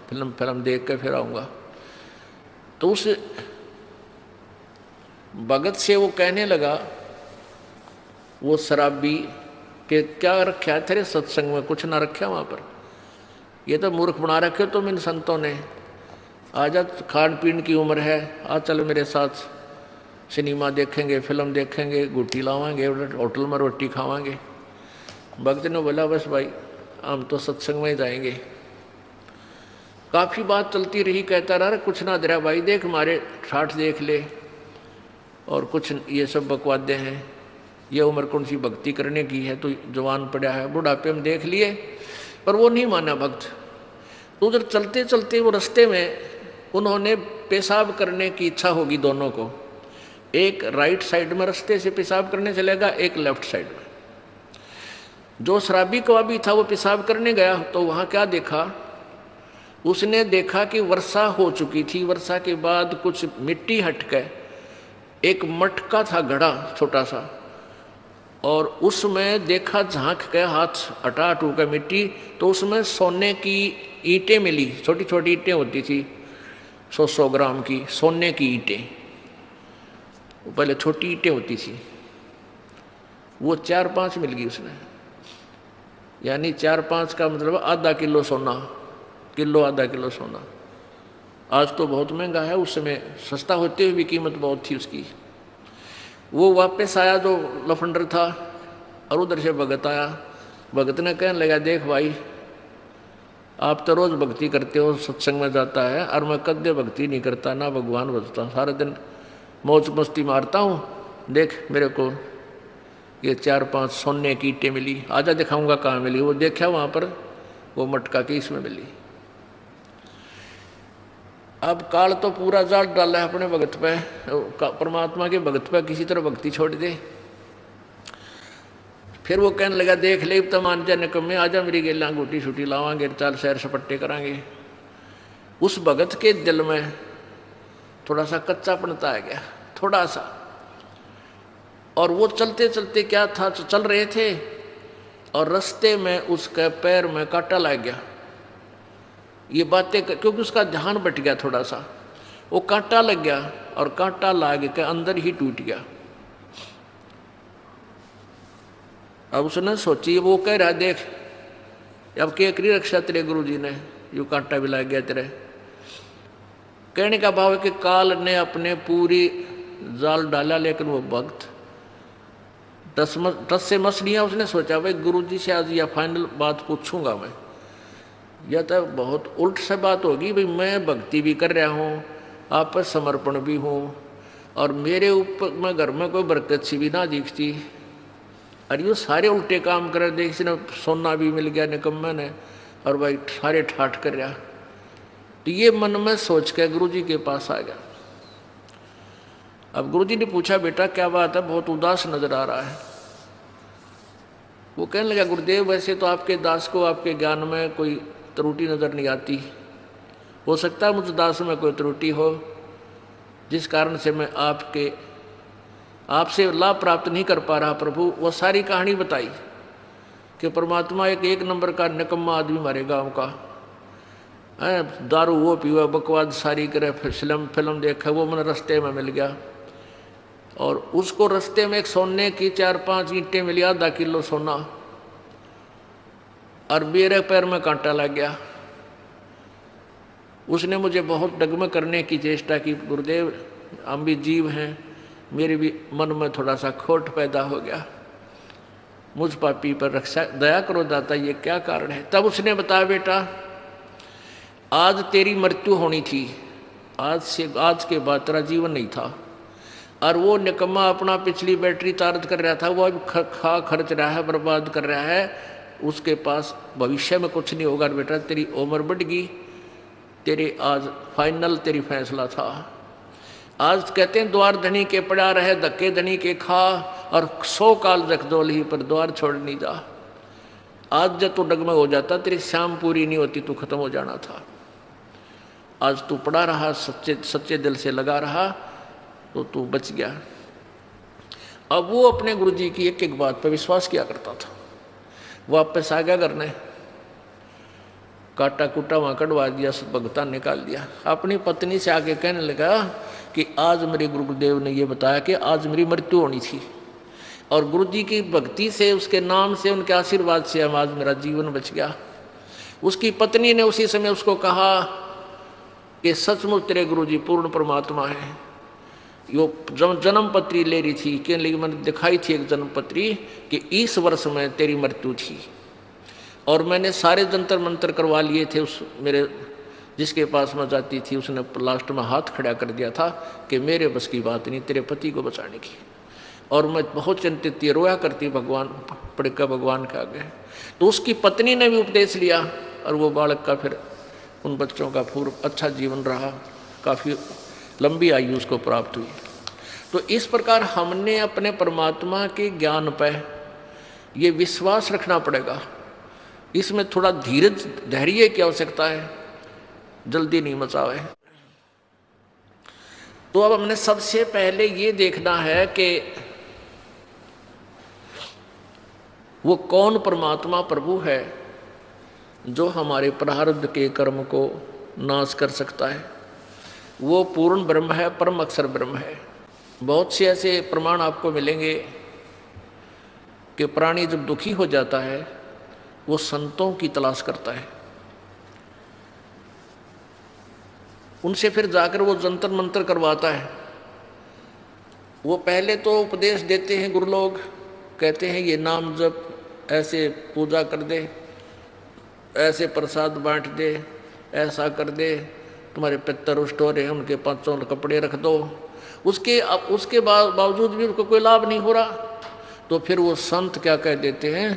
फिल्म देख के फिर आऊँगा। तो उस भगत से वो कहने लगा, वो शराबी, कि क्या रखा है तेरे सत्संग में, कुछ ना रखा वहाँ पर, ये तो मूर्ख बना रखे तुम इन संतों ने। आजा, खान पीन की उम्र है, आ चल मेरे साथ सिनेमा देखेंगे, फिल्म देखेंगे, गुट्टी लावांगे, होटल में रोटी खावांगे। भक्त ने बोला बस भाई हम तो सत्संग में ही जाएंगे। काफ़ी बात चलती रही, कहता रहा कुछ ना दे रहा भाई, देख हमारे ठाठ देख ले, और कुछ ये सब बकवादे हैं, ये उम्र कौन सी भक्ति करने की है, तो जवान पड़ा है, बुढ़ापे में देख लिए। पर वो नहीं माना भक्त। तो उधर चलते चलते वो रास्ते में उन्होंने पेशाब करने की इच्छा होगी दोनों को, एक राइट साइड में रास्ते से पेशाब करने चलेगा, एक लेफ्ट साइड में। जो शराबी कबाबी था वो पेशाब करने गया, तो वहाँ क्या देखा, उसने देखा कि वर्षा हो चुकी थी। वर्षा के बाद कुछ मिट्टी हट के एक मटका था, घड़ा छोटा सा, और उसमें देखा झांक के हाथ हटा हटू का मिट्टी, तो उसमें सोने की ईंटें मिली। छोटी छोटी ईंटें होती थी, 100 ग्राम की सोने की ईंटें, पहले छोटी ईंटें होती थी, वो 4-5 मिल गई उसने। यानी 4-5 का मतलब आधा किलो सोना, किलो आधा किलो सोना। आज तो बहुत महंगा है, उस समय सस्ता होते हुए भी कीमत बहुत थी उसकी। वो वापस आया जो लफंडर था, और उधर से भगत आया। भगत ने कहने लगा, देख भाई, आप तो रोज़ भक्ति करते हो, सत्संग में जाता है, और मैं कद्य भक्ति नहीं करता, ना भगवान भजता, सारा दिन मौज मस्ती मारता हूँ। देख मेरे को ये 4-5 सोने की ईंटें मिली, आजा दिखाऊंगा कहाँ मिली। वो देखा वहाँ पर, वो मटका की इसमें मिली। अब काल तो पूरा जाल डाला है अपने भगत पे, परमात्मा के भगत पे किसी तरह भक्ति छोड़ दे। फिर वो कहने लगा, देख ले तो मान जा निकम्मे, आजा मेरी गेला गुटी छुटी लावांगे, चाल सैर सपट्टे करांगे। उस भगत के दिल में थोड़ा सा कच्चापनता आ गया, थोड़ा सा। और वो चलते चलते क्या था, चल रहे थे और रास्ते में उसके पैर में कांटा लग गया। ये बातें क्योंकि उसका ध्यान बट गया थोड़ा सा, वो कांटा लग गया और कांटा लाग के अंदर ही टूट गया। अब उसने सोची, वो कह रहा, देख अब क्या करी रक्षा तेरे गुरुजी ने, यू कांटा भी लग गया तेरे। कहने का भाव है कि काल ने अपने पूरी जाल डाला, लेकिन वो भक्त 10 से मछलियाँ उसने सोचा, भाई गुरुजी से आज या फाइनल बात पूछूंगा मैं, यह तो बहुत उल्ट सी बात होगी। भाई मैं भक्ति भी कर रहा हूँ, आप पर समर्पण भी हूँ, और मेरे ऊपर मैं घर में कोई बरकत सी भी ना दिखती, और ये सारे उल्टे काम कर रहे। देख ने सोना भी मिल गया निकम्मे ने, और भाई सारे ठाठ कर रहा। तो ये मन में सोच के गुरुजी के पास आ गया। अब गुरुजी ने पूछा, बेटा क्या बात है, बहुत उदास नजर आ रहा है। वो कहने लगा, गुरुदेव वैसे तो आपके दास को आपके ज्ञान में कोई त्रुटि नजर नहीं आती, हो सकता है मुझ दास में कोई त्रुटि हो, जिस कारण से मैं आपसे लाभ प्राप्त नहीं कर पा रहा। प्रभु वो सारी कहानी बताई कि परमात्मा एक नंबर का निकम्मा आदमी हमारे गांव का है, दारू वो पीवा, बकवाद सारी करे, फिल्म देखा, वो मैंने रास्ते में मिल गया, और उसको रास्ते में एक सोने की 4-5 ईंटें मिली, आधा किलो सोना, और मेरे पैर में कांटा लग गया। उसने मुझे बहुत डगमग करने की चेष्टा की, गुरुदेव हम भी जीव हैं, मेरे भी मन में थोड़ा सा खोट पैदा हो गया, मुझ पापी पर रक्षा दया करो दाता, ये क्या कारण है। तब उसने बताया, बेटा आज तेरी मृत्यु होनी थी, आज के बाद तेरा जीवन नहीं था, और वो निकम्मा अपना पिछली बैटरी चार्ज कर रहा था, वो अब खर्च रहा है, बर्बाद कर रहा है, उसके पास भविष्य में कुछ नहीं होगा। बेटा तेरी उम्र बढ़ गई, तेरे आज फाइनल तेरी फैसला था। आज कहते हैं द्वार धनी के पड़ा रहे, धक्के धनी के खा, और 100 काल जगदोल ही पर द्वार छोड़ नहीं जा। आज जब तू डगमग हो जाता, तेरी शाम पूरी नहीं होती, तू खत्म हो जाना था। आज तू पड़ा रहा, सच्चे दिल से लगा रहा, तो तू बच गया। अब वो अपने गुरुजी की एक एक बात पर विश्वास किया करता था। वापस आ गया घर ने, काटा कुटा वहाँ कटवा दिया, सब भगता निकाल दिया। अपनी पत्नी से आके कहने लगा कि आज मेरे गुरुदेव ने ये बताया कि आज मेरी मृत्यु होनी थी, और गुरुजी की भक्ति से, उसके नाम से, उनके आशीर्वाद से आज मेरा जीवन बच गया। उसकी पत्नी ने उसी समय उसको कहा कि सचमुच तेरे गुरुजी पूर्ण परमात्मा है। यो जन्म पत्री ले रही थी, कि लेकिन मैंने दिखाई थी एक जन्म पत्री कि इस वर्ष में तेरी मृत्यु थी, और मैंने सारे जंतर मंत्र करवा लिए थे। उस मेरे जिसके पास मैं जाती थी, उसने लास्ट में हाथ खड़ा कर दिया था कि मेरे बस की बात नहीं तेरे पति को बचाने की, और मैं बहुत चिंतित थी, रोया करती भगवान पड़का भगवान के आगे। तो उसकी पत्नी ने भी उपदेश लिया, और वो बालक का फिर उन बच्चों का पूर्व अच्छा जीवन रहा, काफ़ी लंबी आयु उसको प्राप्त हुई। तो इस प्रकार हमने अपने परमात्मा के ज्ञान पर ये विश्वास रखना पड़ेगा। इसमें थोड़ा धीरज धैर्य की आवश्यकता है, जल्दी नहीं मचावे। तो अब हमने सबसे पहले ये देखना है कि वो कौन परमात्मा प्रभु है जो हमारे प्रारब्ध के कर्म को नाश कर सकता है। वो पूर्ण ब्रह्म है, परम अक्षर ब्रह्म है। बहुत से ऐसे प्रमाण आपको मिलेंगे कि प्राणी जब दुखी हो जाता है वो संतों की तलाश करता है। उनसे फिर जाकर वो जंतर मंतर करवाता है। वो पहले तो उपदेश देते हैं, गुरु लोग कहते हैं ये नाम जप, ऐसे पूजा कर दे, ऐसे प्रसाद बांट दे, ऐसा कर दे, तुम्हारे पितर रुष्ट हो रहे हैं उनके 5 कपड़े रख दो। उसके बावजूद भी उसको कोई लाभ नहीं हो रहा। तो फिर वो संत क्या कह देते हैं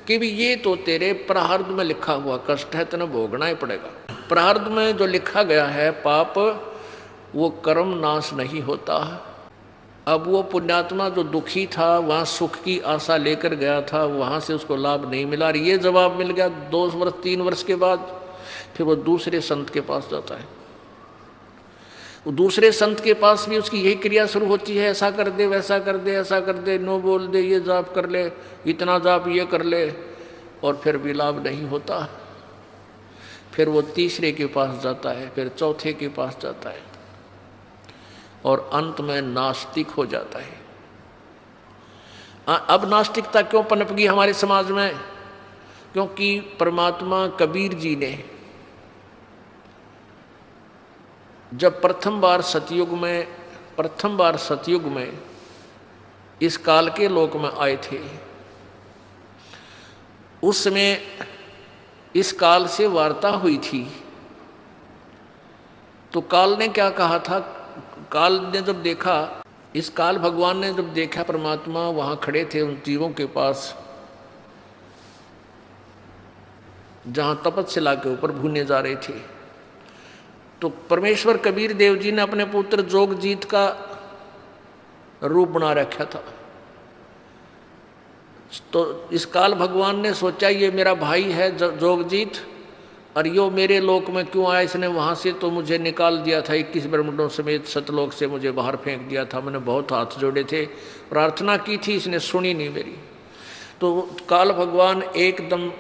कि भी ये तो तेरे प्रारब्ध में लिखा हुआ कष्ट है, तेने भोगना ही पड़ेगा। प्रारब्ध में जो लिखा गया है पाप, वो कर्म नाश नहीं होता। अब वो पुण्यात्मा जो दुखी था, वहाँ सुख की आशा लेकर गया था, वहाँ से उसको लाभ नहीं मिला। ये जवाब मिल गया 2 वर्ष 3 वर्ष के बाद। फिर वो दूसरे संत के पास जाता है। वो दूसरे संत के पास भी उसकी यही क्रिया शुरू होती है, ऐसा कर दे, वैसा कर दे, ऐसा कर दे, नो बोल दे, ये जाप कर ले, इतना जाप ये कर ले, और फिर भी लाभ नहीं होता। फिर वो तीसरे के पास जाता है, फिर चौथे के पास जाता है, और अंत में नास्तिक हो जाता है। अब नास्तिकता क्यों पनप गई हमारे समाज में? क्योंकि परमात्मा कबीर जी ने जब प्रथम बार सतयुग में इस काल के लोक में आए थे, उस समय इस काल से वार्ता हुई थी। तो काल ने क्या कहा था? काल ने जब देखा, इस काल भगवान ने जब देखा परमात्मा वहाँ खड़े थे उन जीवों के पास जहाँ तपस्या के ऊपर भूने जा रहे थे, तो परमेश्वर कबीर देव जी ने अपने पुत्र जोगजीत का रूप बना रखा था। तो इस काल भगवान ने सोचा ये मेरा भाई है जोगजीत, और यो मेरे लोक में क्यों आया? इसने वहाँ से तो मुझे निकाल दिया था, 21 ब्रह्मांडों समेत सतलोक से मुझे बाहर फेंक दिया था। मैंने बहुत हाथ जोड़े थे, प्रार्थना की थी, इसने सुनी नहीं मेरी। तो काल भगवान एकदम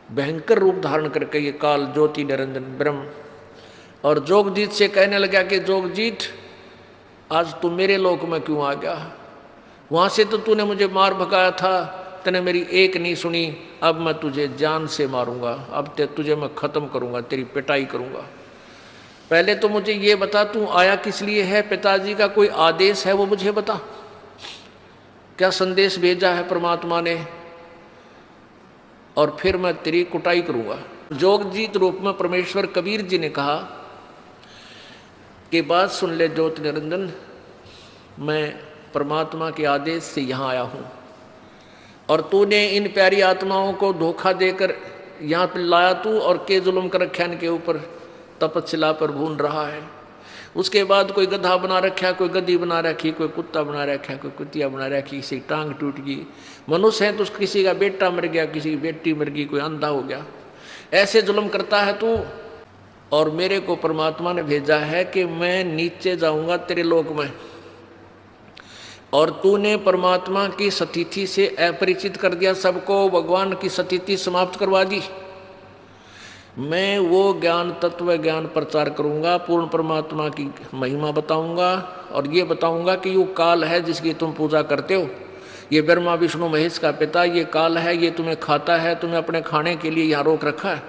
भयंकर रूप धारण करके ये काल ज्योति निरंजन ब्रह्म और जोगजीत से कहने लगा कि जोगजीत आज तू मेरे लोक में क्यों आ गया? वहाँ से तो तूने मुझे मार भगाया था, तूने मेरी एक नहीं सुनी, अब मैं तुझे जान से मारूंगा, अब तुझे मैं ख़त्म करूंगा, तेरी पिटाई करूंगा। पहले तो मुझे ये बता तू आया किस लिए है? पिताजी का कोई आदेश है वो मुझे बता, क्या संदेश भेजा है परमात्मा ने, और फिर मैं तेरी कुटाई करूंगा। जोगजीत रूप में परमेश्वर कबीर जी ने कहा कि बात सुन ले ज्योति निरंजन, मैं परमात्मा के आदेश से यहाँ आया हूँ, और तूने इन प्यारी आत्माओं को धोखा देकर यहाँ पर लाया तू, और के जुल्म कर रखा इनके ऊपर, तपस्या पर भून रहा है। उसके बाद कोई गधा बना रखा, कोई गधी बना रखी, कोई कुत्ता बना रखा, कोई कुतिया बना रखी, किसी की टांग टूट गई। मनुष्य है तो किसी का बेटा मर गया, किसी की बेटी मर गई, कोई अंधा हो गया। ऐसे जुल्म करता है तू, और मेरे को परमात्मा ने भेजा है कि मैं नीचे जाऊंगा तेरे लोक में, और तूने परमात्मा की सतिथि से अपरिचित कर दिया सबको, भगवान की सतिथि समाप्त करवा दी। मैं वो ज्ञान तत्व ज्ञान प्रचार करूंगा, पूर्ण परमात्मा की महिमा बताऊंगा, और ये बताऊंगा कि ये काल है जिसकी तुम पूजा करते हो, ये ब्रह्मा विष्णु महेश का पिता ये काल है, ये तुम्हें खाता है, तुम्हें अपने खाने के लिए यहाँ रोक रखा है।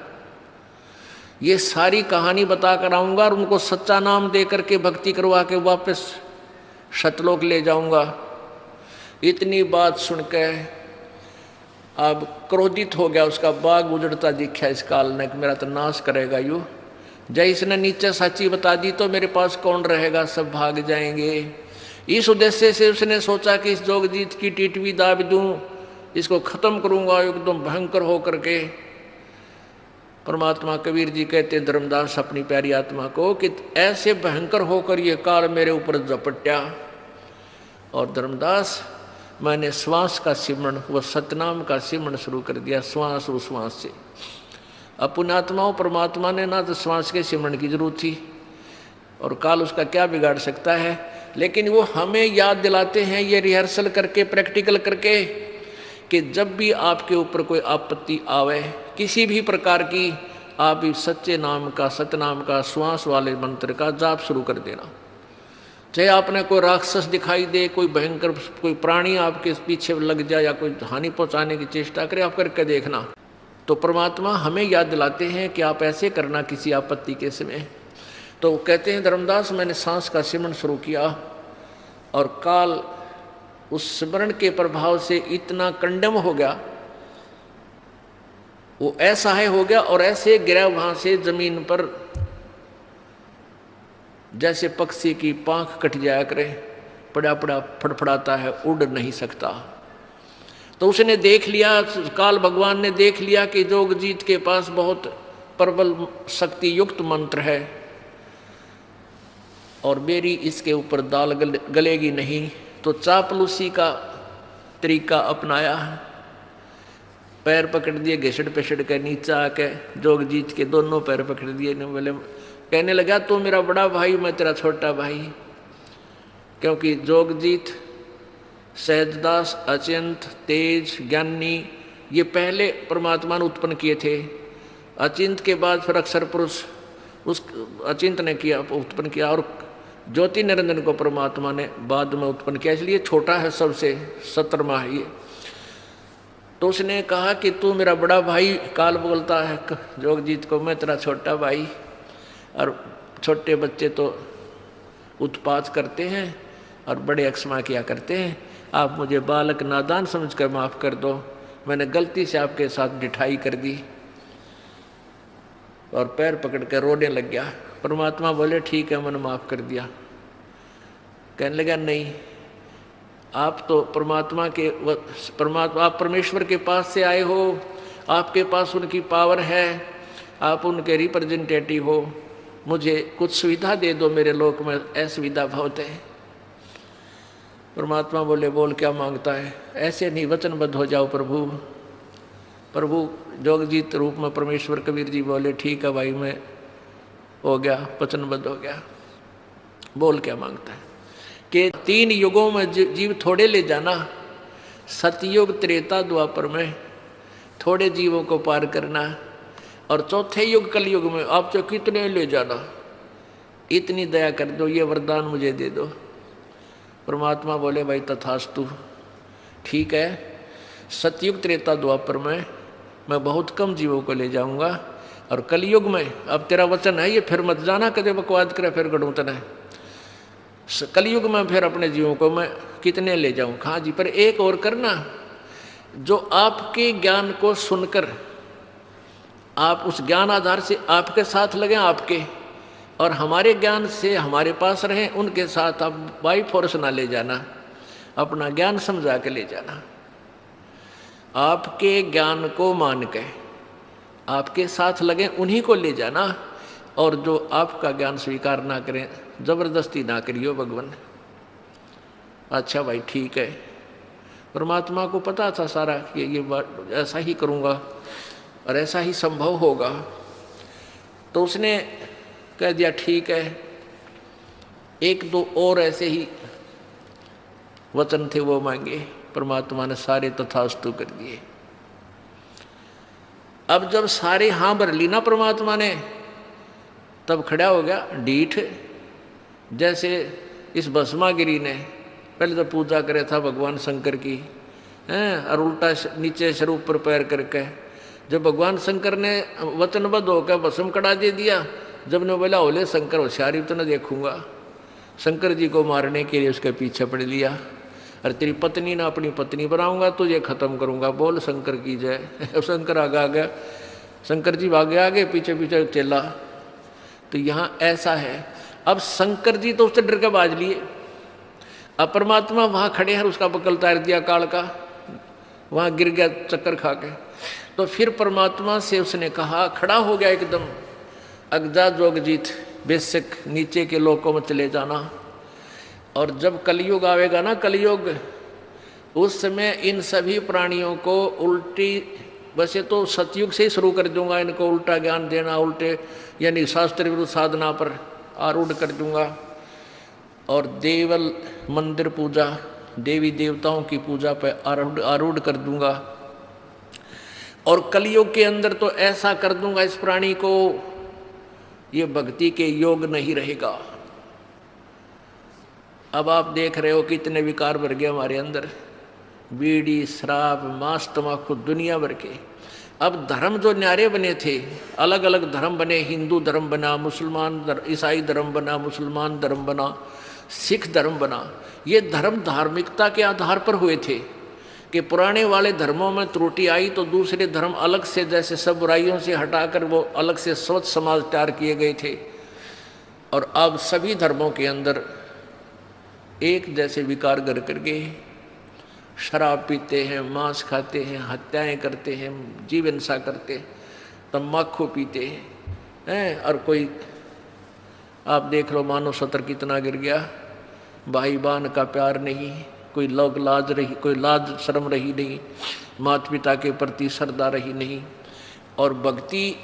ये सारी कहानी बता कर आऊँगा, और उनको सच्चा नाम दे करके भक्ति करवा के वापस सतलोक ले जाऊँगा। इतनी बात सुन के अब क्रोधित हो गया, उसका बाग उजड़ता दिखा इस काल ने कि मेरा तो नाश करेगा यूँ। जय इसने नीचे सच्ची बता दी तो मेरे पास कौन रहेगा, सब भाग जाएंगे। इस उद्देश्य से उसने सोचा कि इस जोगजीत की टिटवी दाब दूं, इसको ख़त्म करूंगा एकदम भयंकर हो करके। परमात्मा कबीर जी कहते धर्मदास अपनी प्यारी आत्मा को कि ऐसे भयंकर होकर ये काल मेरे ऊपर झपट्या, और धर्मदास मैंने श्वास का सिमरण, वह सतनाम का सिमरण शुरू कर दिया, श्वास उश्वास से। अब पुण्यात्माओं परमात्मा ने ना तो श्वास के सिमरण की जरूरत थी, और काल उसका क्या बिगाड़ सकता है, लेकिन वो हमें याद दिलाते हैं ये रिहर्सल करके, प्रैक्टिकल करके, कि जब भी आपके ऊपर कोई आपत्ति आवे किसी भी प्रकार की, आप इस सच्चे नाम का, सतनाम का, श्वास वाले मंत्र का जाप शुरू कर देना। चाहे आपने कोई राक्षस दिखाई दे, कोई भयंकर कोई प्राणी आपके पीछे लग जाए या कोई हानि पहुंचाने की चेष्टा करे, आप करके देखना। तो परमात्मा हमें याद दिलाते हैं कि आप ऐसे करना किसी आपत्ति के समय। तो कहते हैं धर्मदास, मैंने सांस का सिमरन शुरू किया और काल उस स्मरण के प्रभाव से इतना कंडम हो गया, वो ऐसा है हो गया और ऐसे गिरा वहां से जमीन पर जैसे पक्षी की पांख कट जाया करे, पड़ा पड़ा फड़फड़ाता है, उड़ नहीं सकता। तो उसने देख लिया, काल भगवान ने देख लिया कि जोगजीत के पास बहुत प्रबल शक्ति युक्त मंत्र है और मेरी इसके ऊपर दाल गलेगी नहीं। तो चापलूसी का तरीका अपनाया, पैर पकड़ दिए, घिसड़ पिसड़ के नीचे आके जोगजीत के दोनों पैर पकड़ दिए। बोले, कहने लगा तू मेरा बड़ा भाई, मैं तेरा छोटा भाई। क्योंकि जोगजीत, सहजदास, अचिंत, तेज, ज्ञानी ये पहले परमात्मा ने उत्पन्न किए थे। अचिंत के बाद फिर अक्षर पुरुष उस अचिंत ने किया, उत्पन्न किया, और ज्योति निरंजन को परमात्मा ने बाद में उत्पन्न किया, इसलिए छोटा है सबसे, 17वां है ये। तो उसने कहा कि तू मेरा बड़ा भाई, काल बोलता है जोगजीत को, मैं तेरा छोटा भाई। और छोटे बच्चे तो उत्पात करते हैं और बड़े अक्षमा किया करते हैं। आप मुझे बालक नादान समझकर माफ़ कर दो, मैंने गलती से आपके साथ ढिठाई कर दी। और पैर पकड़ कर रोने लग गया। परमात्मा बोले ठीक है, मैंने माफ़ कर दिया। कहने लगा नहीं, आप तो परमात्मा आप परमेश्वर के पास से आए हो, आपके पास उनकी पावर है, आप उनके रिप्रेजेंटेटिव हो, मुझे कुछ सुविधा दे दो, मेरे लोक में असुविधा बहुत है। परमात्मा बोले बोल क्या मांगता है? ऐसे नहीं, वचनबद्ध हो जाओ प्रभु। प्रभु जोगजीत रूप में परमेश्वर कबीर जी बोले ठीक है भाई, मैं हो गया, वचनबद्ध हो गया। बोल क्या मांगता है? कि 3 युगों में जीव थोड़े ले जाना, सतयुग, त्रेता, द्वापर में थोड़े जीवों को पार करना, और चौथे युग कलयुग में आप तो कितने ले जाना, इतनी दया कर दो, ये वरदान मुझे दे दो। परमात्मा बोले भाई तथास्तु, ठीक है, सतयुग, त्रेता, द्वापर में मैं बहुत कम जीवों को ले जाऊंगा, और कलयुग में अब तेरा वचन है ये, फिर मत जाना कदे बकवाद करे फिर गढ़ूं तने। कलयुग में फिर अपने जीवों को मैं कितने ले जाऊं? हाँ जी, पर एक और करना, जो आपके ज्ञान को सुनकर आप उस ज्ञान आधार से आपके साथ लगे, आपके और हमारे ज्ञान से हमारे पास रहें, उनके साथ आप बाई फोर्स ना ले जाना, अपना ज्ञान समझा के ले जाना। आपके ज्ञान को मान के आपके साथ लगे, उन्हीं को ले जाना, और जो आपका ज्ञान स्वीकार ना करें, जबरदस्ती ना करियो भगवान। अच्छा भाई ठीक है। परमात्मा को पता था सारा कि ये बात ऐसा ही करूँगा और ऐसा ही संभव होगा, तो उसने कह दिया ठीक है। 1-2 और ऐसे ही वचन थे वो मांगे, परमात्मा ने सारे तथास्तु कर दिए। अब जब सारे हाँ भर ली ना परमात्मा ने, तब खड़ा हो गया डीठ। जैसे इस भस्मागिरी ने पहले तो पूजा करे था भगवान शंकर की, हैं, और उल्टा नीचे सिर ऊपर पैर करके, जब भगवान शंकर ने वचनबद्ध होकर भस्म कड़ा दे दिया, जब ने बोला ओले शंकर होशियारी तो न देखूंगा, शंकर जी को मारने के लिए उसके पीछे पड़ लिया, और तेरी पत्नी ना अपनी पत्नी बनाऊंगा, तुझे खत्म करूंगा, बोल शंकर की जय। शंकर आगे आगे, शंकर जी भागे आगे, पीछे पीछे चला। तो यहाँ ऐसा है, अब शंकर जी तो उससे डर के बाज लिए, अब परमात्मा वहाँ खड़े हैं, उसका बकल तार दिया काल का, वहाँ गिर गया चक्कर खा के। तो फिर परमात्मा से उसने कहा, खड़ा हो गया एकदम, अगजा जोगजीत, बेशक नीचे के लोकों में चले जाना, और जब कलयुग आवेगा ना, कलयुग, उस समय इन सभी प्राणियों को उल्टी, वैसे तो सतयुग से ही शुरू कर दूंगा, इनको उल्टा ज्ञान देना, उल्टे यानी शास्त्र विरुद्ध साधना पर आरूढ़ कर दूंगा, और देवल मंदिर पूजा, देवी देवताओं की पूजा पर आरूढ़ कर दूंगा, और कलयुग के अंदर तो ऐसा कर दूंगा इस प्राणी को, ये भक्ति के योग नहीं रहेगा। अब आप देख रहे हो कितने विकार भर गए हमारे अंदर, बीड़ी, शराब, मांस, तम्बाकू, दुनिया भर के। अब धर्म जो न्यारे बने थे, अलग अलग धर्म बने, हिंदू धर्म बना, मुसलमान ईसाई धर्म बना, मुसलमान धर्म बना, सिख धर्म बना। ये धर्म धार्मिकता के आधार पर हुए थे कि पुराने वाले धर्मों में त्रुटि आई तो दूसरे धर्म अलग से, जैसे सब बुराइयों से हटाकर वो अलग से स्वच्छ समाज तैयार किए गए थे। और अब सभी धर्मों के अंदर एक जैसे विकार घर करके शराब पीते हैं, मांस खाते हैं, हत्याएं करते हैं, जीव हिंसा करते हैं, तम्बाकू पीते हैं। और कोई आप देख लो मानव सतर कितना गिर गया, भाई बहन का प्यार नहीं, कोई लोग लाज रही, कोई लाज शर्म रही नहीं, माता पिता के प्रति श्रद्धा रही नहीं। और भक्ति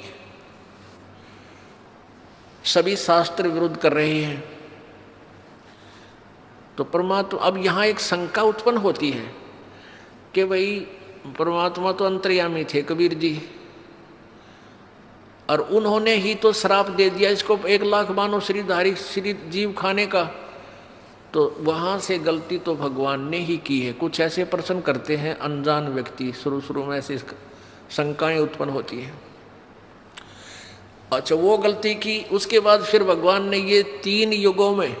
सभी शास्त्र विरुद्ध कर रहे हैं। तो परमात्मा, अब यहाँ एक शंका उत्पन्न होती है कि भाई परमात्मा तो अंतर्यामी थे कबीर जी, और उन्होंने ही तो श्राप दे दिया इसको 1 लाख मानव शरीरधारी शरीर जीव खाने का, तो वहाँ से गलती तो भगवान ने ही की है। कुछ ऐसे प्रश्न करते हैं अनजान व्यक्ति, शुरू में ऐसे शंकाएं उत्पन्न होती हैं। अच्छा, वो गलती की, उसके बाद फिर भगवान ने ये 3 युगों में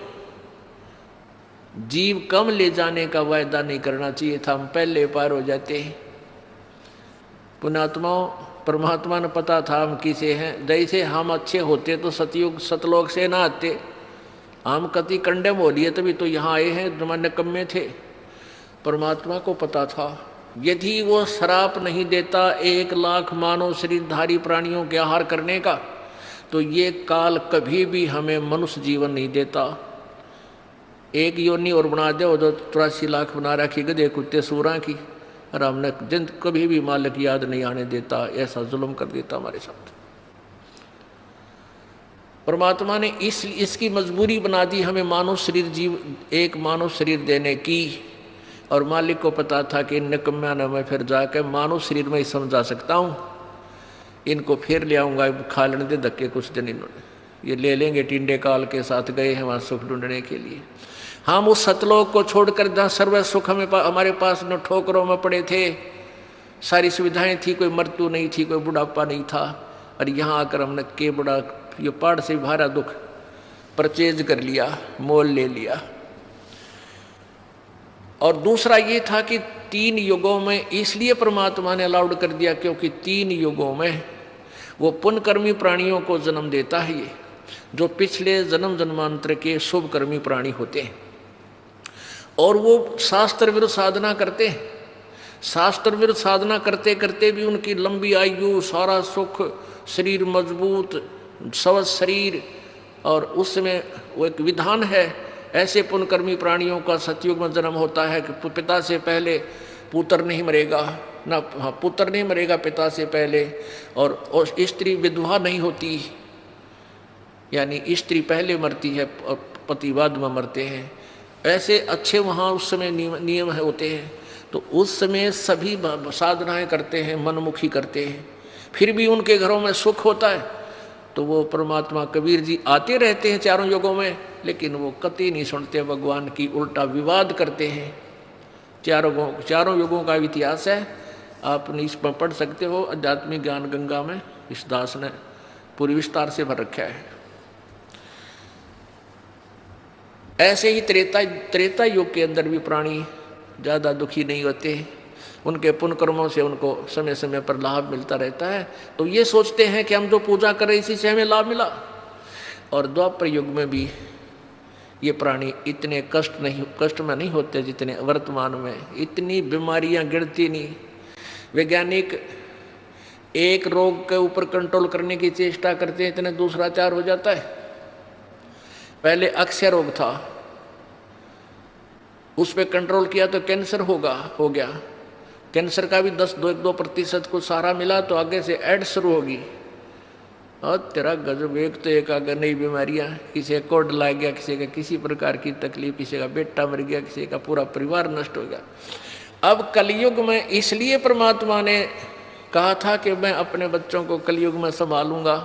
जीव कम ले जाने का वायदा नहीं करना चाहिए था, हम पहले पार हो जाते हैं। पुण्यात्माओं, परमात्मा ने पता था हम किसे हैं। जैसे हम अच्छे होते तो सतयुग सतलोक से ना आते, हम कति कंडेम हो लिए तभी तो यहाँ आए हैं, जो निकम्मे थे। परमात्मा को पता था यदि वो श्राप नहीं देता 1 लाख मानव शरीरधारी प्राणियों के आहार करने का, तो ये काल कभी भी हमें मनुष्य जीवन नहीं देता। 1 योनि और बना दे, वो जो 83 लाख बना रखी गधे कुत्ते सूरा की, और हमने जिंद कभी भी मालिक याद नहीं आने देता, ऐसा जुल्म कर देता हमारे साथ। परमात्मा ने इसकी मजबूरी बना दी हमें मानव शरीर जीव, 1 मानव शरीर देने की। और मालिक को पता था कि इन निकम्या ने मैं फिर जाकर मानव शरीर में ही समझा सकता हूँ, इनको फिर ले आऊँगा, खा लेने दे धक्के कुछ दिन, इन्होंने ये ले लेंगे, टिंडे काल के साथ गए हैं वहाँ सुख ढूंढने के लिए। हम उस सतलोक को छोड़कर जहाँ सर्व सुख हमारे पास न ठोकरों में पड़े थे, सारी सुविधाएं थी, कोई मृत्यु नहीं थी, कोई बुढ़ापा नहीं था, और यहाँ आकर हमने के बड़ा ये पहाड़ से भारा दुख परचेज कर लिया, मोल ले लिया। और दूसरा ये था कि 3 युगों में इसलिए परमात्मा ने अलाउड कर दिया क्योंकि 3 युगों में वो पुण्यकर्मी प्राणियों को जन्म देता है, ये जो पिछले जन्म जन्मांतर के शुभ कर्मी प्राणी होते हैं। और वो शास्त्र विरुद्ध साधना करते हैं, शास्त्र विरुद्ध साधना करते करते भी उनकी लंबी आयु, सारा सुख, शरीर मजबूत, स्वस्थ शरीर। और उसमें वो एक विधान है, ऐसे पुण्यकर्मी प्राणियों का सतयुग में जन्म होता है कि पिता से पहले पुत्र नहीं मरेगा, ना पुत्र नहीं मरेगा पिता से पहले, और स्त्री विधवा नहीं होती, यानी स्त्री पहले मरती है और पति बाद में मरते हैं। ऐसे अच्छे वहाँ उस समय नियम होते हैं। तो उस समय सभी साधनाएं करते हैं, मनमुखी करते हैं, फिर भी उनके घरों में सुख होता है। तो वो परमात्मा कबीर जी आते रहते हैं 4 युगों में, लेकिन वो कतई नहीं सुनते भगवान की, उल्टा विवाद करते हैं। 4 युगों का इतिहास है, आप इसमें पढ़ सकते हो, आध्यात्मिक ज्ञान गंगा में इस दास ने पूरी विस्तार से भर रखा है। ऐसे ही त्रेता युग के अंदर भी प्राणी ज़्यादा दुखी नहीं होते, उनके पुण्य कर्मों से उनको समय समय पर लाभ मिलता रहता है। तो ये सोचते हैं कि हम जो पूजा करें इसी से हमें लाभ मिला। और द्वापर युग में भी ये प्राणी इतने कष्ट में नहीं होते जितने वर्तमान में। इतनी बीमारियां गिरती नहीं। वैज्ञानिक एक रोग के ऊपर कंट्रोल करने की चेष्टा करते हैं, इतने दूसरा 4 हो जाता है। पहले अक्षय रोग था, उस पर कंट्रोल किया तो कैंसर हो गया। कैंसर का भी 2% को सहारा मिला, तो आगे से एड्स शुरू होगी। और तेरा गजब, एक तो एक आगे नई बीमारियां, किसी को कोड लग गया, किसी का किसी प्रकार की तकलीफ, किसी का बेटा मर गया, किसी का पूरा परिवार नष्ट हो गया। अब कलयुग में इसलिए परमात्मा ने कहा था कि मैं अपने बच्चों को कलयुग में संभालूंगा,